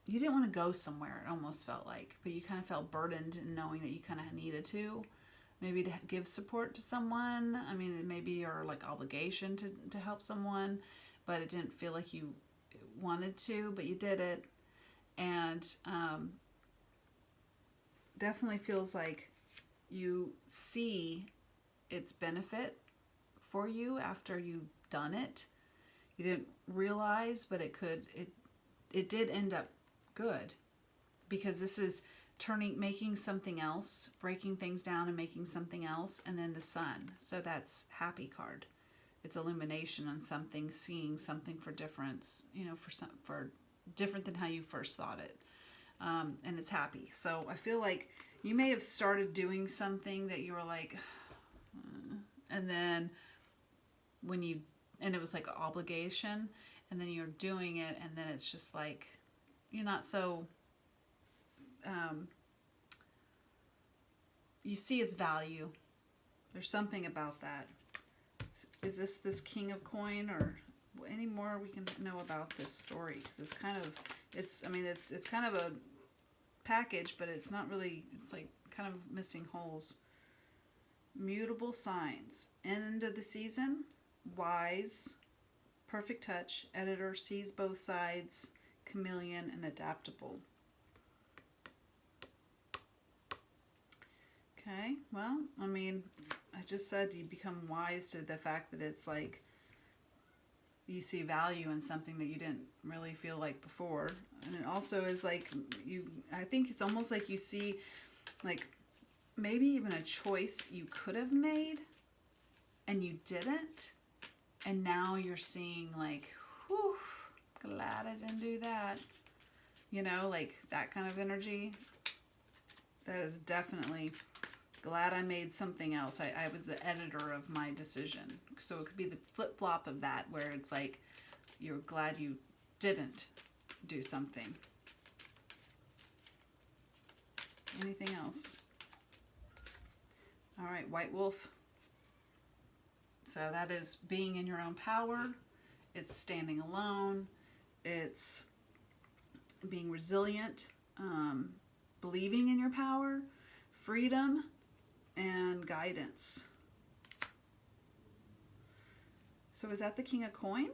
Speaker 1: you didn't want to go somewhere, it almost felt like, but you kind of felt burdened in knowing that you kind of needed to, maybe to give support to someone. I mean, it may be your like obligation to help someone, but it didn't feel like you wanted to, but you did it. And definitely feels like you see its benefit for you after you've done it. You didn't realize, but it did end up good, because this is making something else, breaking things down and making something else, and then the sun. So that's happy card. It's illumination on something, seeing something for difference, you know, for different than how you first thought it. And it's happy. So I feel like you may have started doing something that you were like, and then and it was like an obligation, and then you're doing it, and then it's just like, you're not so, you see its value. There's something about that. Is this King of Coin, or any more we can know about this story? Because it's kind of, it's kind of a package, but it's not really, it's like kind of missing holes. Mutable signs. End of the season. Wise. Perfect touch. Editor sees both sides. Chameleon and adaptable. Okay, well, I mean, I just said you become wise to the fact that it's like you see value in something that you didn't really feel like before. And it also is like I think it's almost like you see like maybe even a choice you could have made and you didn't. And now you're seeing like, whew, glad I didn't do that. You know, like that kind of energy. That is definitely glad I made something else. I was the editor of my decision. So it could be the flip-flop of that, where it's like you're glad you didn't do something. Anything else? All right, White Wolf. So that is being in your own power. It's standing alone. It's being resilient, believing in your power, freedom, and guidance. So is that the King of Coin?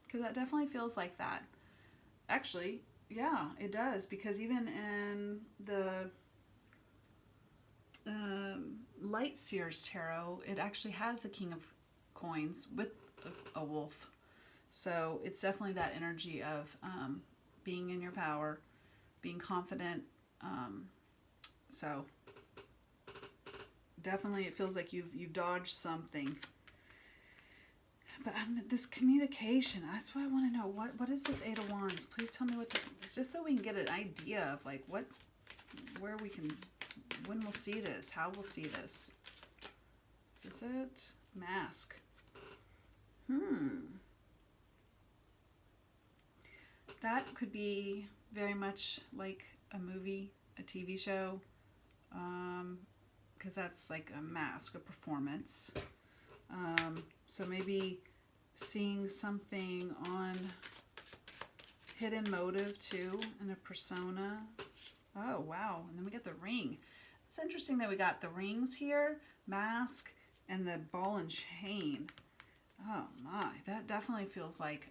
Speaker 1: Because that definitely feels like that. Actually, yeah, it does. Because even in the Light Seers Tarot, it actually has the King of Coins with a wolf. So it's definitely that energy of being in your power, being confident. So definitely it feels like you've dodged something. But this communication, that's what I want to know. What is this Eight of Wands? Please tell me what this is, just so we can get an idea of like when we'll see this, how we'll see this. Is this it? Mask. That could be very much like a movie, a TV show, because that's like a mask, a performance. So maybe seeing something on hidden motive too, in a persona. Oh, wow. And then we got the ring. It's interesting that we got the rings here, mask, and the ball and chain. Oh my, that definitely feels like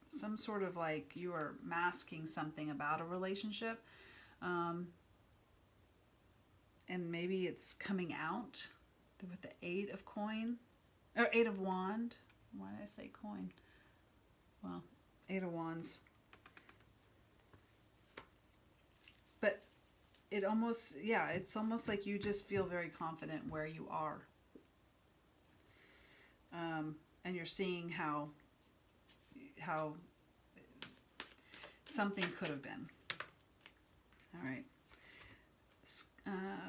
Speaker 1: some sort of like you are masking something about a relationship. And maybe it's coming out with the Eight of Coin, or Eight of Wand. Why did I say coin? Well, Eight of Wands. But it almost, yeah, it's almost like you just feel very confident where you are. And you're seeing how something could have been. All right.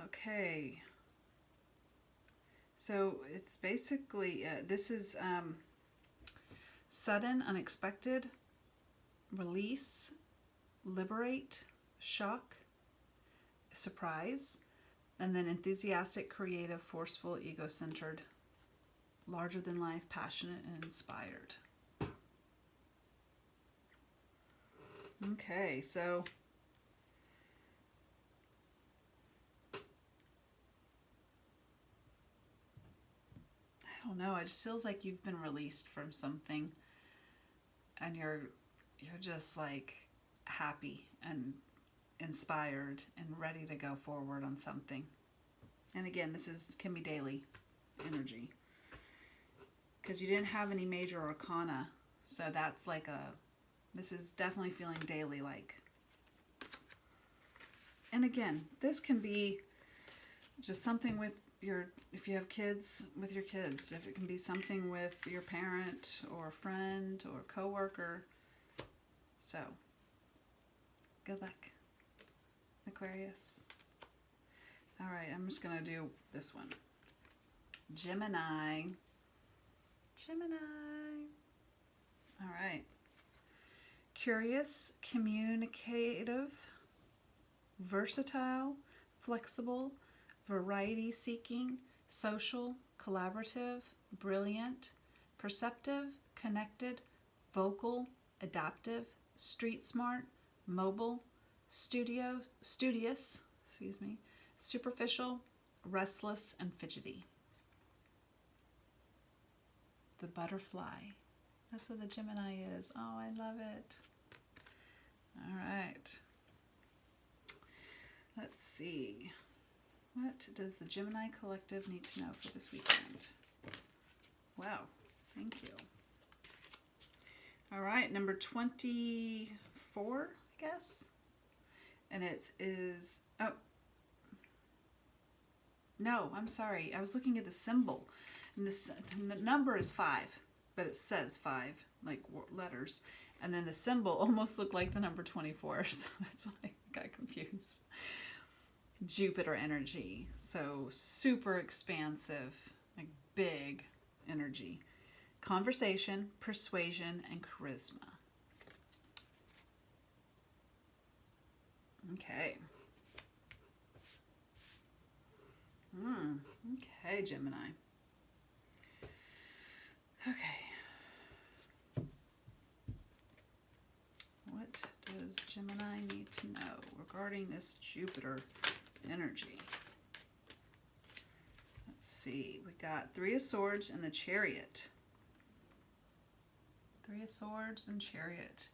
Speaker 1: Okay. So it's basically, this is sudden, unexpected, release, liberate, shock, surprise, and then enthusiastic, creative, forceful, ego-centered, larger than life, passionate, and inspired. Okay, so I don't know, it just feels like you've been released from something and you're just like happy and inspired and ready to go forward on something. And again, can be daily energy, because you didn't have any major arcana, so that's like this is definitely feeling daily like. And again, this can be just something with your, if you have kids, with your kids. If it can be something with your parent or friend or coworker. So, good luck, Aquarius. All right, I'm just going to do this one. Gemini. Gemini. All right. Curious, communicative, versatile, flexible, variety-seeking, social, collaborative, brilliant, perceptive, connected, vocal, adaptive, street smart, mobile, studious, superficial, restless, and fidgety. The butterfly. That's what the Gemini is. Oh, I love it. All right. Let's see. What does the Gemini Collective need to know for this weekend? Wow. Thank you. All right. Number 24, I guess. And it is... Oh. No, I'm sorry. I was looking at the symbol. And the number is 5. But it says 5, like letters. And then the symbol almost looked like the number 24. So that's why I got confused. Jupiter energy. So super expansive, like big energy. Conversation, persuasion, and charisma. Okay. Okay, Gemini. Okay. What does Gemini need to know regarding this Jupiter energy? Let's see. We got 3 of Swords and the Chariot. 3 of Swords and Chariot.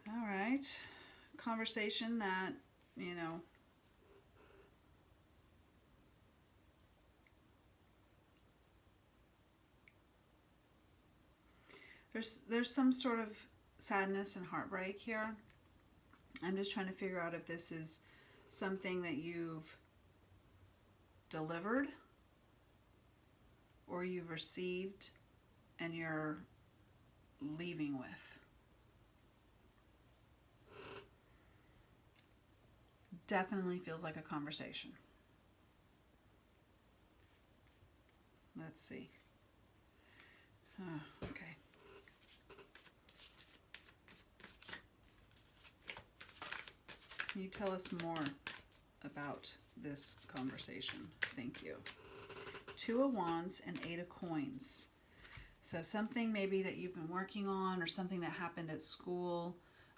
Speaker 1: All right. Conversation that, you know, there's some sort of sadness and heartbreak here. I'm just trying to figure out if this is something that you've delivered or you've received and you're leaving with. Definitely feels like a conversation. Let's see. Okay. Can you tell us more about this conversation? Thank you. 2 of Wands and 8 of Coins. So something maybe that you've been working on or something that happened at school,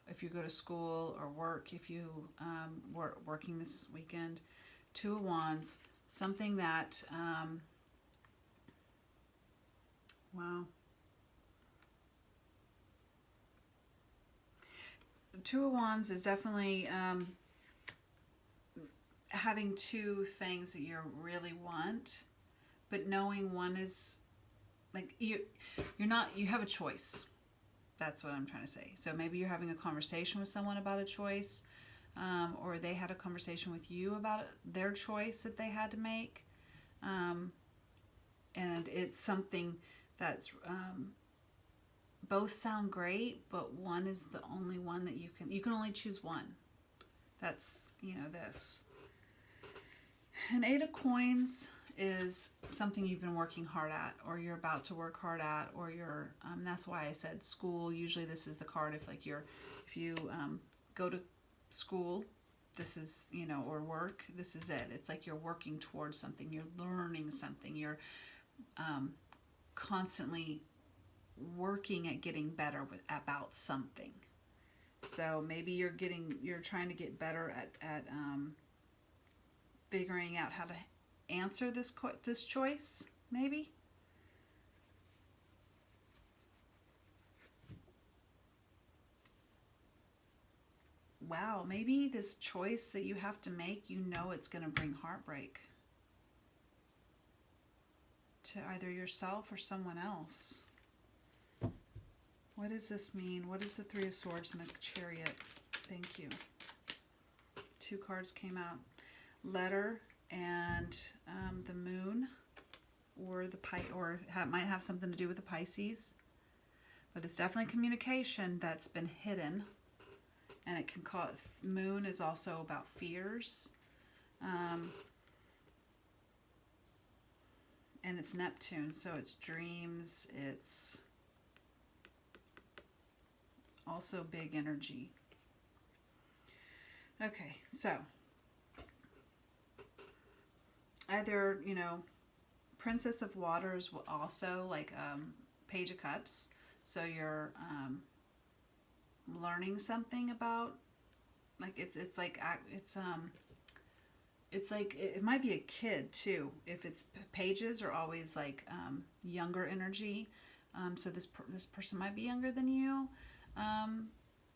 Speaker 1: if you go to school, or work, if you were working this weekend. 2 of Wands, something that, wow. 2 of Wands is definitely having 2 things that you really want, but knowing one is like you have a choice. That's what I'm trying to say. So maybe you're having a conversation with someone about a choice, or they had a conversation with you about their choice that they had to make, and it's something that's both sound great, but one is the only one that you can only choose one. That's, you know, this. And 8 of Coins is something you've been working hard at, or you're about to work hard at, or you're, that's why I said school. Usually this is the card if you go to school, this is, you know, or work, this is it. It's like you're working towards something, you're learning something, you're constantly working at getting better about something. So maybe you're trying to get better at figuring out how to answer this choice, maybe. Wow, maybe this choice that you have to make, you know it's going to bring heartbreak to either yourself or someone else. What does this mean? What is the 3 of Swords and the Chariot? Thank you. two cards came out. Letter and the moon, or the might have something to do with the Pisces. But it's definitely communication that's been hidden. And it can cause, moon is also about fears. And it's Neptune, so it's dreams, it's also big energy. Okay, so either, you know, Princess of Waters will also, like Page of Cups, so you're learning something about, like it's like it might be a kid too. If it's pages are always like younger energy, so this person might be younger than you,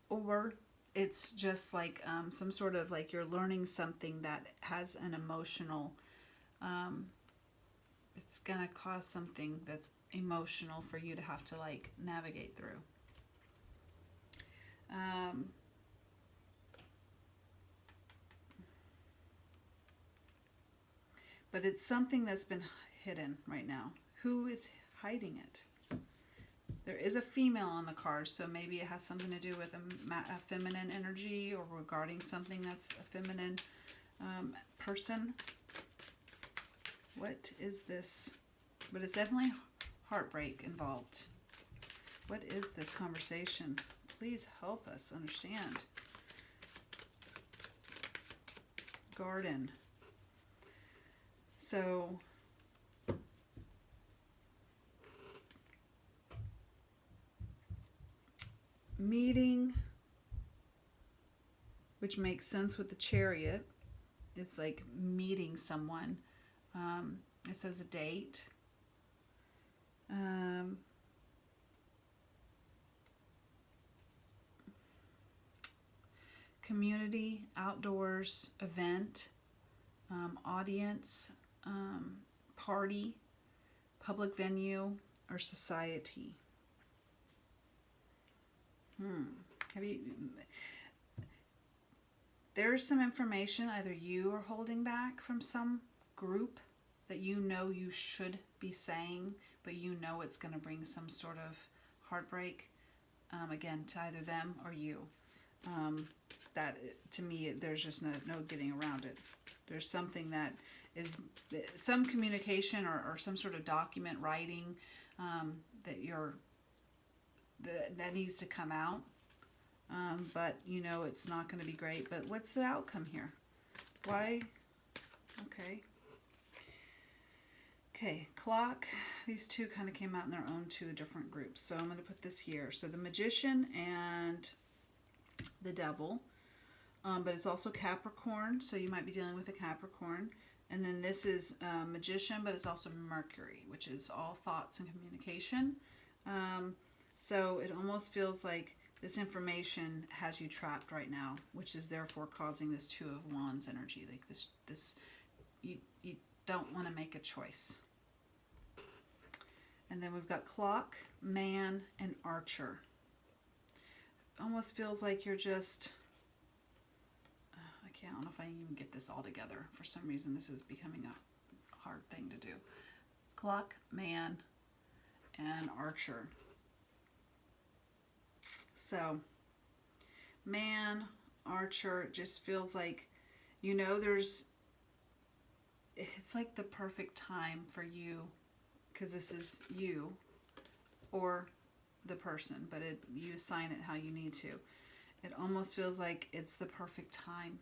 Speaker 1: or it's just like some sort of like you're learning something that has an emotional. It's gonna cause something that's emotional for you to have to like navigate through. But it's something that's been hidden right now. Who is hiding it? There is a female on the card, so maybe it has something to do with a feminine energy or regarding something that's a feminine person. What is this? But it's definitely heartbreak involved. What is this conversation? Please help us understand. Garden. So, meeting, which makes sense with the Chariot. It's like meeting someone. It says a date. Community, outdoors, event, audience, party, public venue, or society. There's some information either you are holding back from some group that you know you should be saying, but you know it's going to bring some sort of heartbreak, again, to either them or you. That, to me, there's just no getting around it. There's something that is some communication or some sort of document writing that needs to come out. But you know it's not going to be great. But what's the outcome here? Why? Okay, clock. These two kind of came out in their own two different groups. So I'm going to put this here. So the Magician and the Devil. But it's also Capricorn, so you might be dealing with a Capricorn. And then this is Magician, but it's also Mercury, which is all thoughts and communication. So it almost feels like this information has you trapped right now, which is therefore causing this Two of Wands energy. Like this you don't want to make a choice. And then we've got Clock, Man, and Archer. Almost feels like you're just... I don't know if I can even get this all together. For some reason, this is becoming a hard thing to do. Clock, Man, and Archer. So, Man, Archer, just feels like, you know, it's like the perfect time for you, because this is you or the person, but you assign it how you need to. It almost feels like it's the perfect time.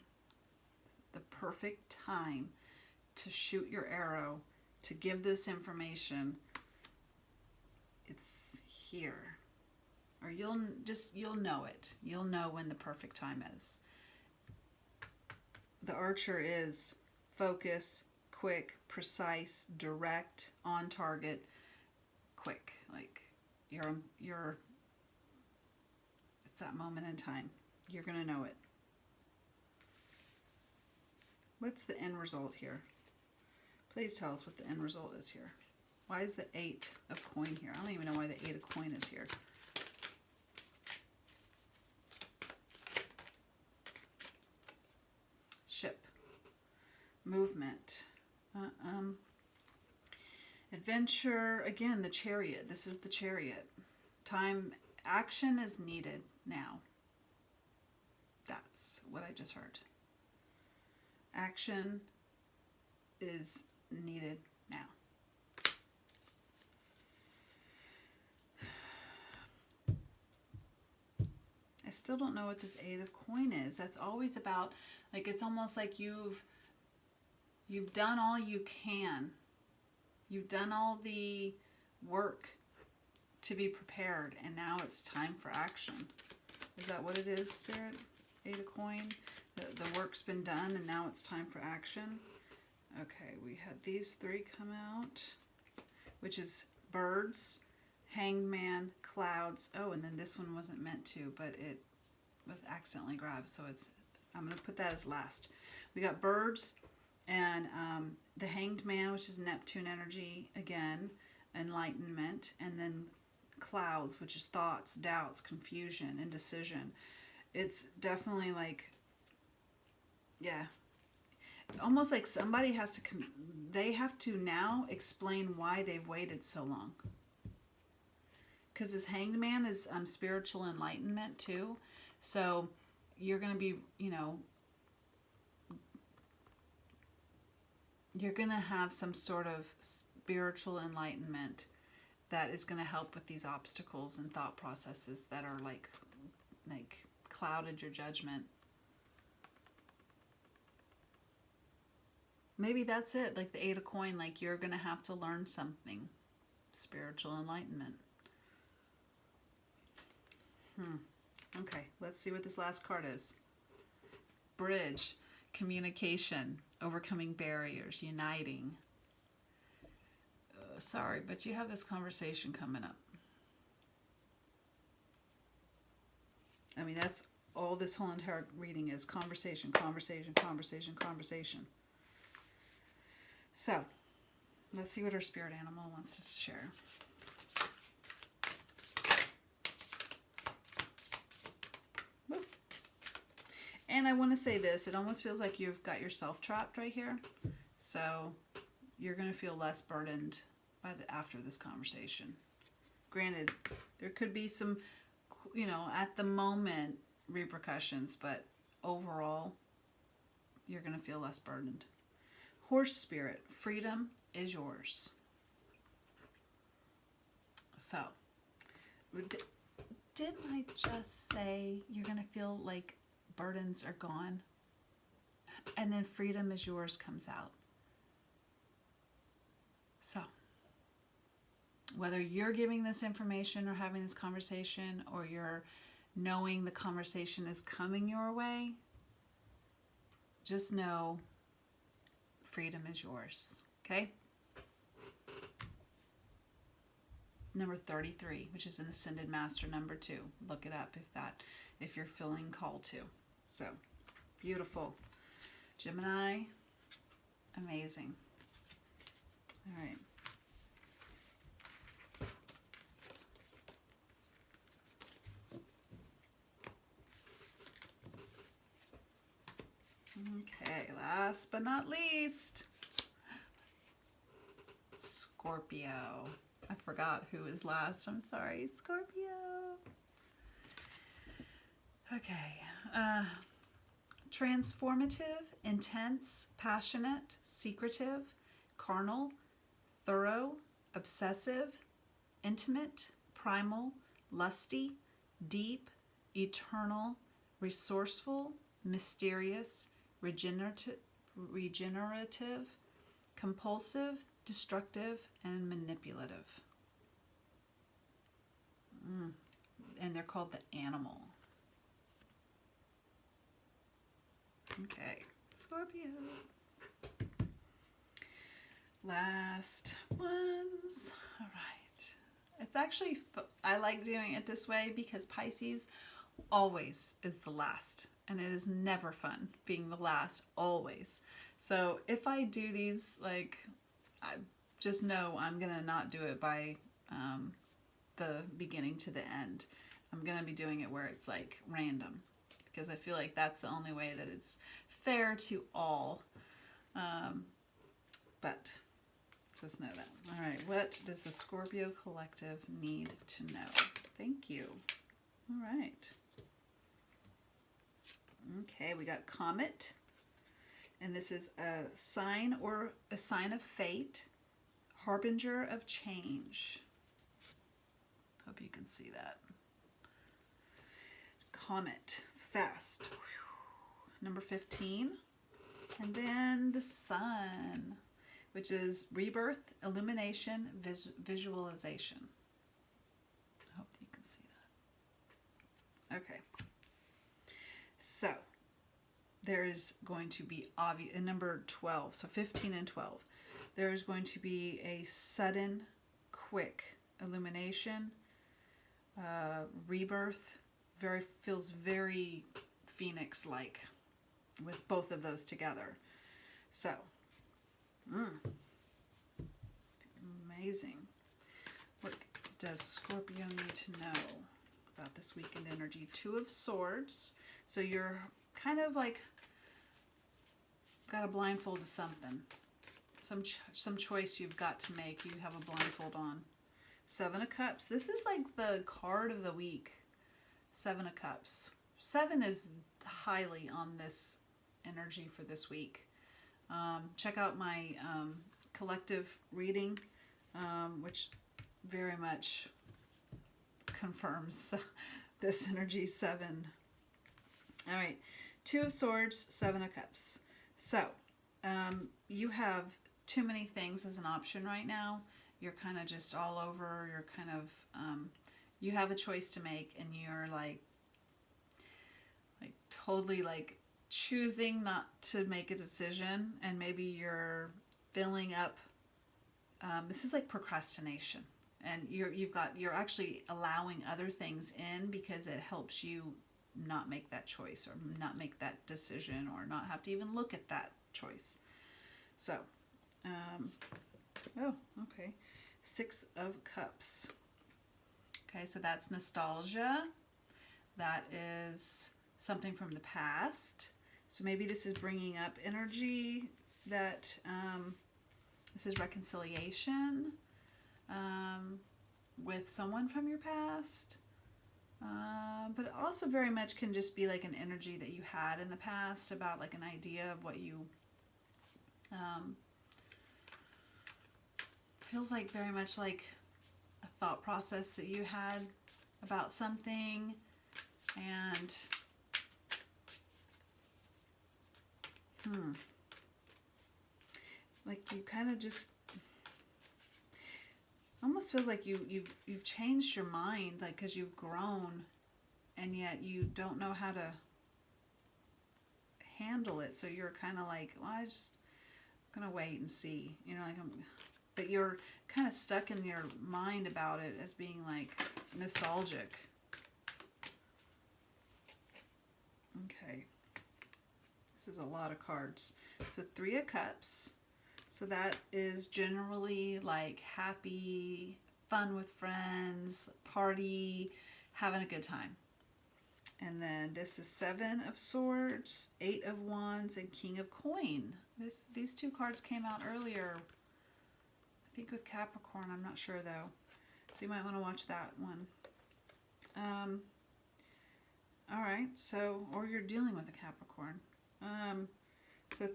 Speaker 1: The perfect time to shoot your arrow, to give this information. It's here. Or you'll know it. You'll know when the perfect time is. The Archer is focus, quick, precise, direct, on target, quick. Like you're it's that moment in time. You're going to know it. What's the end result here? Please tell us what the end result is here. Why is the 8 of coin here? I don't even know why the 8 of coin is here. ship, movement, adventure. Again, the Chariot. This is the Chariot. Time, action is needed now. That's what I just heard. Action is needed now. I still don't know what this Eight of Coin is. That's always about, like, it's almost like you've done all you can. You've done all the work to be prepared, and now it's time for action. Is that what it is, Spirit? Eight of Coin? The work's been done, and now it's time for action. Okay, we had these three come out, which is birds, Hanged Man, clouds. Oh, and then this one wasn't meant to, but it was accidentally grabbed, so I'm going to put that as last. We got birds and the Hanged Man, which is Neptune energy, again, enlightenment, and then clouds, which is thoughts, doubts, confusion, indecision. It's definitely like, yeah, almost like somebody has to, they have to now explain why they've waited so long. Because this Hanged Man is spiritual enlightenment too. So you're going to be, you know, you're going to have some sort of spiritual enlightenment that is going to help with these obstacles and thought processes that are like clouded your judgment. Maybe that's it, like the Eight of Coin, like you're going to have to learn something. Spiritual enlightenment. Okay, let's see what this last card is. Bridge, communication, overcoming barriers, uniting. Sorry, but you have this conversation coming up. I mean, that's all this whole entire reading is. Conversation, conversation, conversation, conversation. So, let's see what our spirit animal wants to share. And I want to say this, it almost feels like you've got yourself trapped right here. So you're going to feel less burdened after this conversation. Granted, there could be some, you know, at the moment repercussions, but overall, you're going to feel less burdened. Horse spirit, freedom is yours. So, didn't I just say you're going to feel like burdens are gone? And then freedom is yours comes out. So, whether you're giving this information or having this conversation, or you're knowing the conversation is coming your way, just know freedom is yours. Okay? Number 33, which is an Ascended Master number 2. Look it up if you're feeling called to. So, beautiful. Gemini, amazing. All right. Okay, last but not least, Scorpio. I forgot who was last. I'm sorry, Scorpio. Okay. Transformative, intense, passionate, secretive, carnal, thorough, obsessive, intimate, primal, lusty, deep, eternal, resourceful, mysterious, regenerative, compulsive, destructive, and manipulative. And they're called the animal. Okay, Scorpio. Last ones. All right. It's actually, I like doing it this way because Pisces always is the last. And it is never fun being the last, always. So if I do these, like, I just know I'm going to not do it by the beginning to the end. I'm going to be doing it where it's like random. Because I feel like that's the only way that it's fair to all. But just know that. All right, what does the Scorpio collective need to know? Thank you. All right. Okay, we got Comet. And this is a sign or a sign of fate, harbinger of change. Hope you can see that. Comet, fast. Whew. Number 15. And then the Sun, which is rebirth, illumination, visualization. I hope you can see that. Okay. So, there is going to be in number 12, so 15 and 12. There is going to be a sudden, quick illumination, rebirth. Feels very Phoenix-like with both of those together. So, amazing. What does Scorpio need to know about this weekend energy? Two of Swords. So you're kind of like got a blindfold to something. Some choice you've got to make. You have a blindfold on. Seven of Cups. This is like the card of the week. Seven of Cups. 7 is highly on this energy for this week. Check out my collective reading, which very much confirms this energy. 7. All right. Two of Swords, Seven of Cups. So, you have too many things as an option right now. You're kind of just all over. You're kind of, you have a choice to make, and you're like totally like choosing not to make a decision, and maybe you're filling up. This is like procrastination, and you're actually allowing other things in because it helps you not make that choice or not make that decision or not have to even look at that choice. So, oh, okay. 6 of Cups. Okay, so that's nostalgia. That is something from the past. So maybe this is bringing up energy that, this is reconciliation with someone from your past. But it also very much can just be like an energy that you had in the past about like an idea of what you feels like very much like a thought process that you had about something, and like you kind of just almost feels like you've changed your mind, like because you've grown, and yet you don't know how to handle it. So you're kind of like, well, I'm gonna wait and see, you know, like but you're kind of stuck in your mind about it as being like nostalgic. Okay, this is a lot of cards. So 3 of Cups. So that is generally like happy, fun with friends, party, having a good time. And then this is 7 of Swords, 8 of Wands, and King of Coin. These two cards came out earlier, I think with Capricorn. I'm not sure though. So you might want to watch that one. All right, so, or you're dealing with a Capricorn. So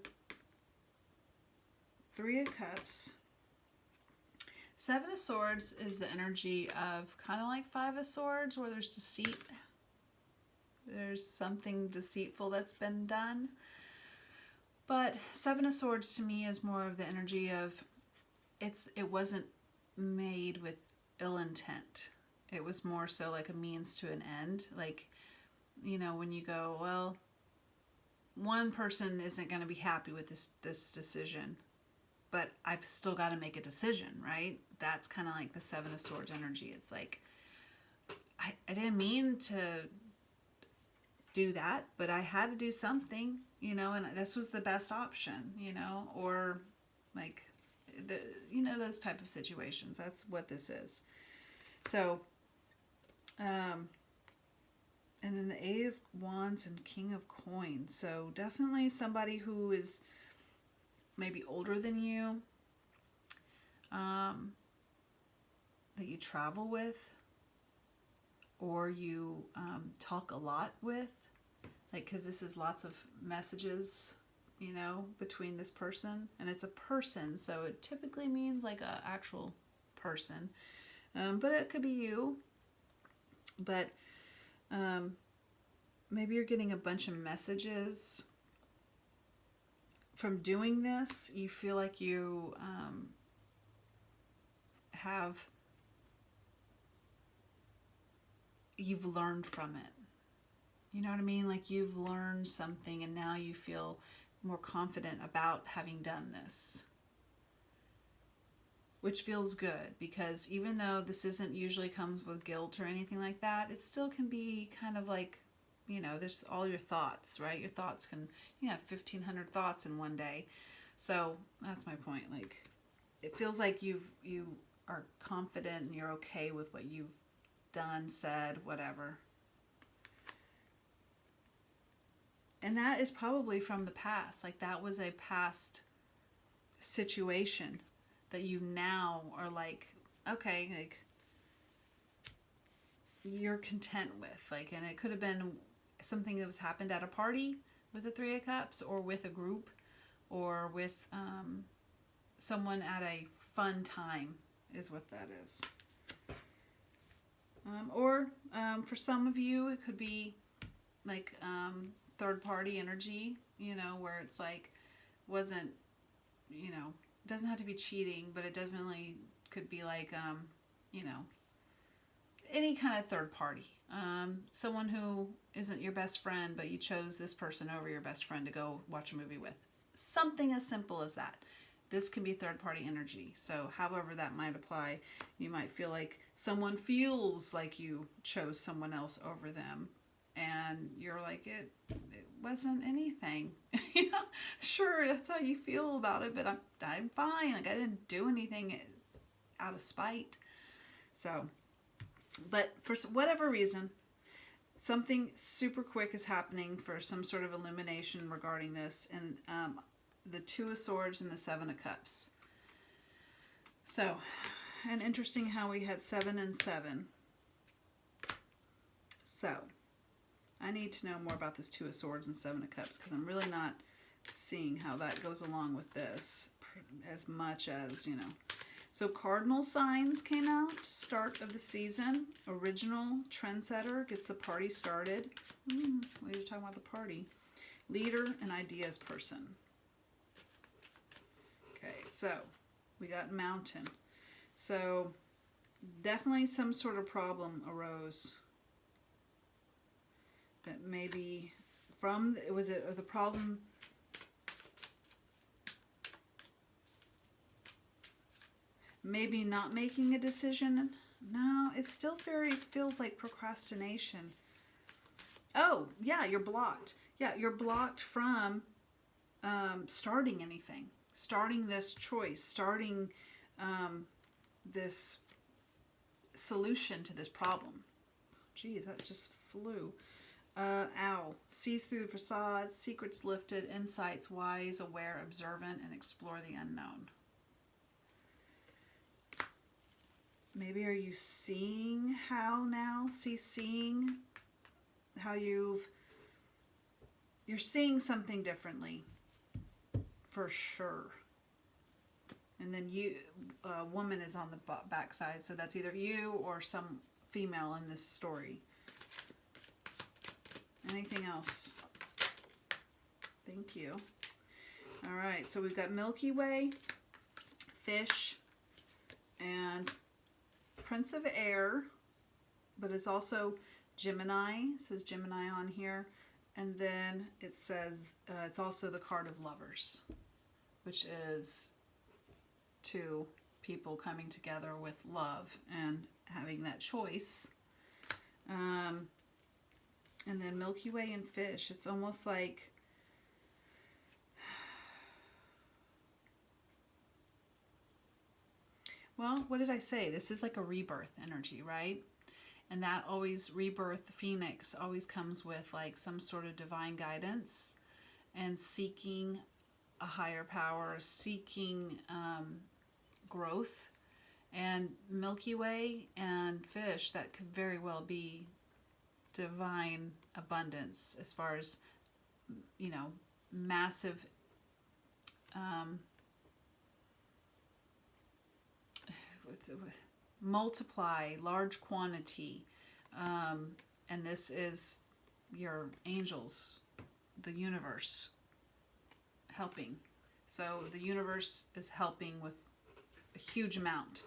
Speaker 1: 3 of Cups. 7 of Swords is the energy of kind of like 5 of Swords, where there's deceit. There's something deceitful that's been done. But 7 of Swords to me is more of the energy of it wasn't made with ill intent. It was more so like a means to an end. Like, you know, when you go, well, one person isn't going to be happy with this decision, but I've still got to make a decision, right? That's kind of like the 7 of Swords energy. It's like, I didn't mean to do that, but I had to do something, you know, and this was the best option, you know, or like, you know, those type of situations. That's what this is. So, And then the Eight of Wands and King of Coins. So definitely somebody who is maybe older than you, that you travel with, or you talk a lot with. Like, because this is lots of messages, you know, between this person. And it's a person, so it typically means like an actual person. But it could be you. But maybe you're getting a bunch of messages from doing this. You feel like you you've learned from it. You know what I mean? Like, you've learned something and now you feel more confident about having done this. Which feels good, because even though this isn't usually comes with guilt or anything like that, it still can be kind of like, you know, there's all your thoughts, right? Your thoughts can, you have 1,500 thoughts in one day. So that's my point. Like, it feels like you are confident and you're okay with what you've done, said, whatever. And that is probably from the past. Like, that was a past situation that you now are like, okay, like, you're content with. Like, and it could have been something that was happened at a party with the Three of Cups, or with a group, or with someone at a fun time, is what that is. Or for some of you, it could be like third party energy, you know, where it's like, wasn't, you know, doesn't have to be cheating, but it definitely could be like, you know, any kind of third party. Someone who isn't your best friend, but you chose this person over your best friend to go watch a movie with. Something as simple as that. This can be third party energy. So however that might apply, you might feel like someone feels like you chose someone else over them. And you're like, it wasn't anything. You know, sure, that's how you feel about it, but I'm fine. Like, I didn't do anything out of spite. So, but for whatever reason, something super quick is happening for some sort of illumination regarding this. And the Two of Swords and the Seven of Cups. So, and interesting how we had 7 and 7. So, I need to know more about this Two of Swords and Seven of Cups, because I'm really not seeing how that goes along with this as much as, you know. So cardinal signs came out, start of the season. Original trendsetter gets the party started. We were talking about the party. Leader and ideas person. Okay, so we got mountain. So definitely some sort of problem arose. That maybe from, was it the problem, maybe not making a decision? No, it still feels like procrastination. Oh, yeah, you're blocked. Yeah, you're blocked from starting anything. Starting this choice. Starting this solution to this problem. Geez, that just flew. Owl. Sees through the facade, secrets lifted, insights wise, aware, observant, and explore the unknown. Maybe are you seeing how now? Seeing how you're seeing something differently. For sure. And then a woman is on the backside, so that's either you or some female in this story. Anything else? Thank you. All right, so we've got Milky Way, Fish, and Prince of Air, but it's also Gemini. It says Gemini on here. And then it says it's also the card of Lovers, which is two people coming together with love and having that choice. And then Milky Way and Fish. It's almost like, well, what did I say? This is like a rebirth energy, right? And that always, rebirth, the phoenix always comes with like some sort of divine guidance and seeking a higher power, seeking growth. And Milky Way and fish, that could very well be divine abundance as far as, you know, massive multiply, large quantity, and this is your angels, the universe helping. So the universe is helping with a huge amount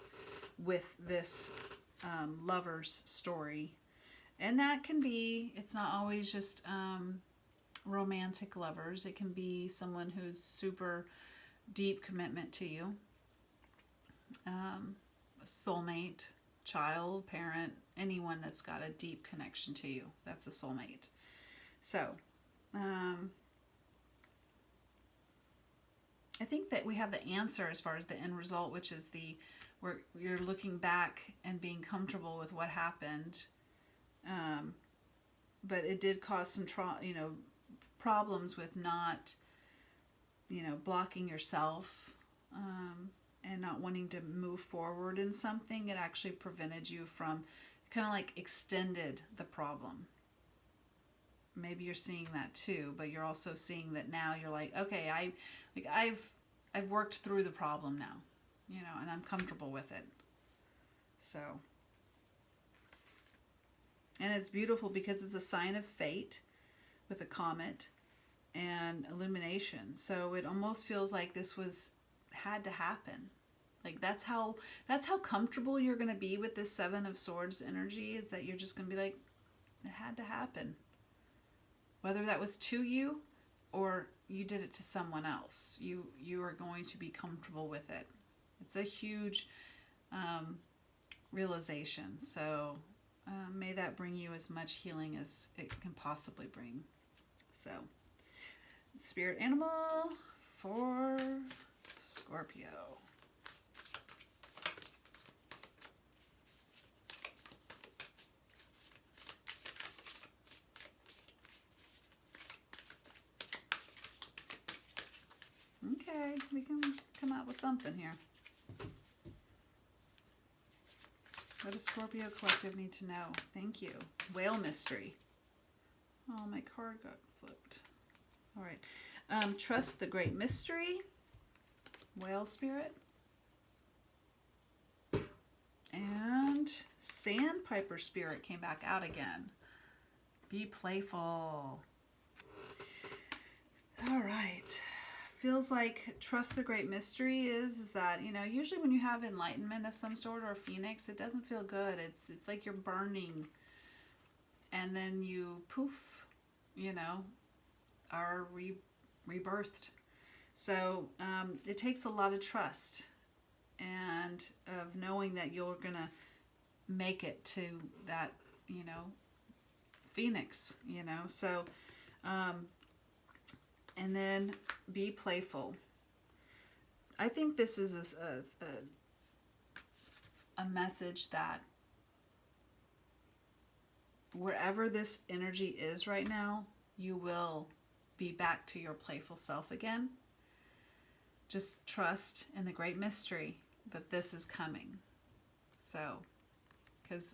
Speaker 1: with this lover's story. And that can be, it's not always just romantic lovers. It can be someone who's super deep commitment to you. Soulmate, child, parent, anyone that's got a deep connection to you. That's a soulmate. So, I think that we have the answer as far as the end result, which is where you're looking back and being comfortable with what happened. But it did cause some problems with not, blocking yourself, and not wanting to move forward in something. It actually prevented you from, kind of like extended the problem. Maybe you're seeing that too, but you're also seeing that now you're like, okay, I've worked through the problem now, and I'm comfortable with it. So, and it's beautiful because it's a sign of fate with a comet and illumination. So it almost feels like this had to happen. Like that's how comfortable you're going to be with this Seven of Swords energy, is that you're just going to be like, it had to happen. Whether that was to you or you did it to someone else, you are going to be comfortable with it. It's a huge realization. So may that bring you as much healing as it can possibly bring. So, spirit animal for Scorpio. Okay, we can come out with something here. What does Scorpio Collective need to know? Thank you. Whale mystery. Oh, my card got flipped. All right. Trust the great mystery. Whale spirit. And Sandpiper spirit came back out again. Be playful. All right. Feels like trust the great mystery is that, usually when you have enlightenment of some sort or a phoenix, it doesn't feel good. It's like you're burning and then you poof, are rebirthed. So it takes a lot of trust and of knowing that you're gonna make it to that, phoenix, so and then be playful. I think this is a message that wherever this energy is right now, you will be back to your playful self again. Just trust in the great mystery that this is coming. So, because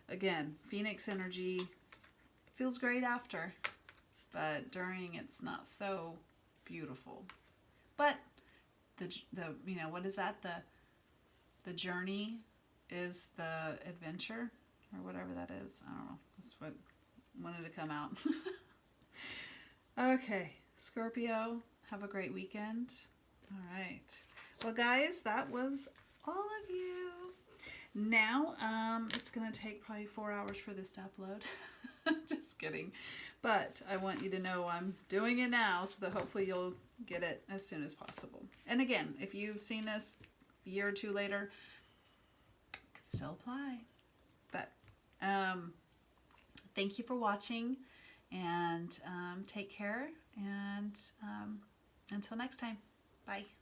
Speaker 1: again, Phoenix energy feels great after, but during it's not so beautiful. But the what is that? The journey is the adventure, or whatever that is. I don't know. That's what wanted to come out. Okay, Scorpio, have a great weekend. All right. Well, guys, that was all of you. Now, it's going to take probably 4 hours for this to upload. Just kidding. But I want you to know I'm doing it now so that hopefully you'll get it as soon as possible. And again, if you've seen this a year or two later, it could still apply. But thank you for watching, and take care. And until next time, bye.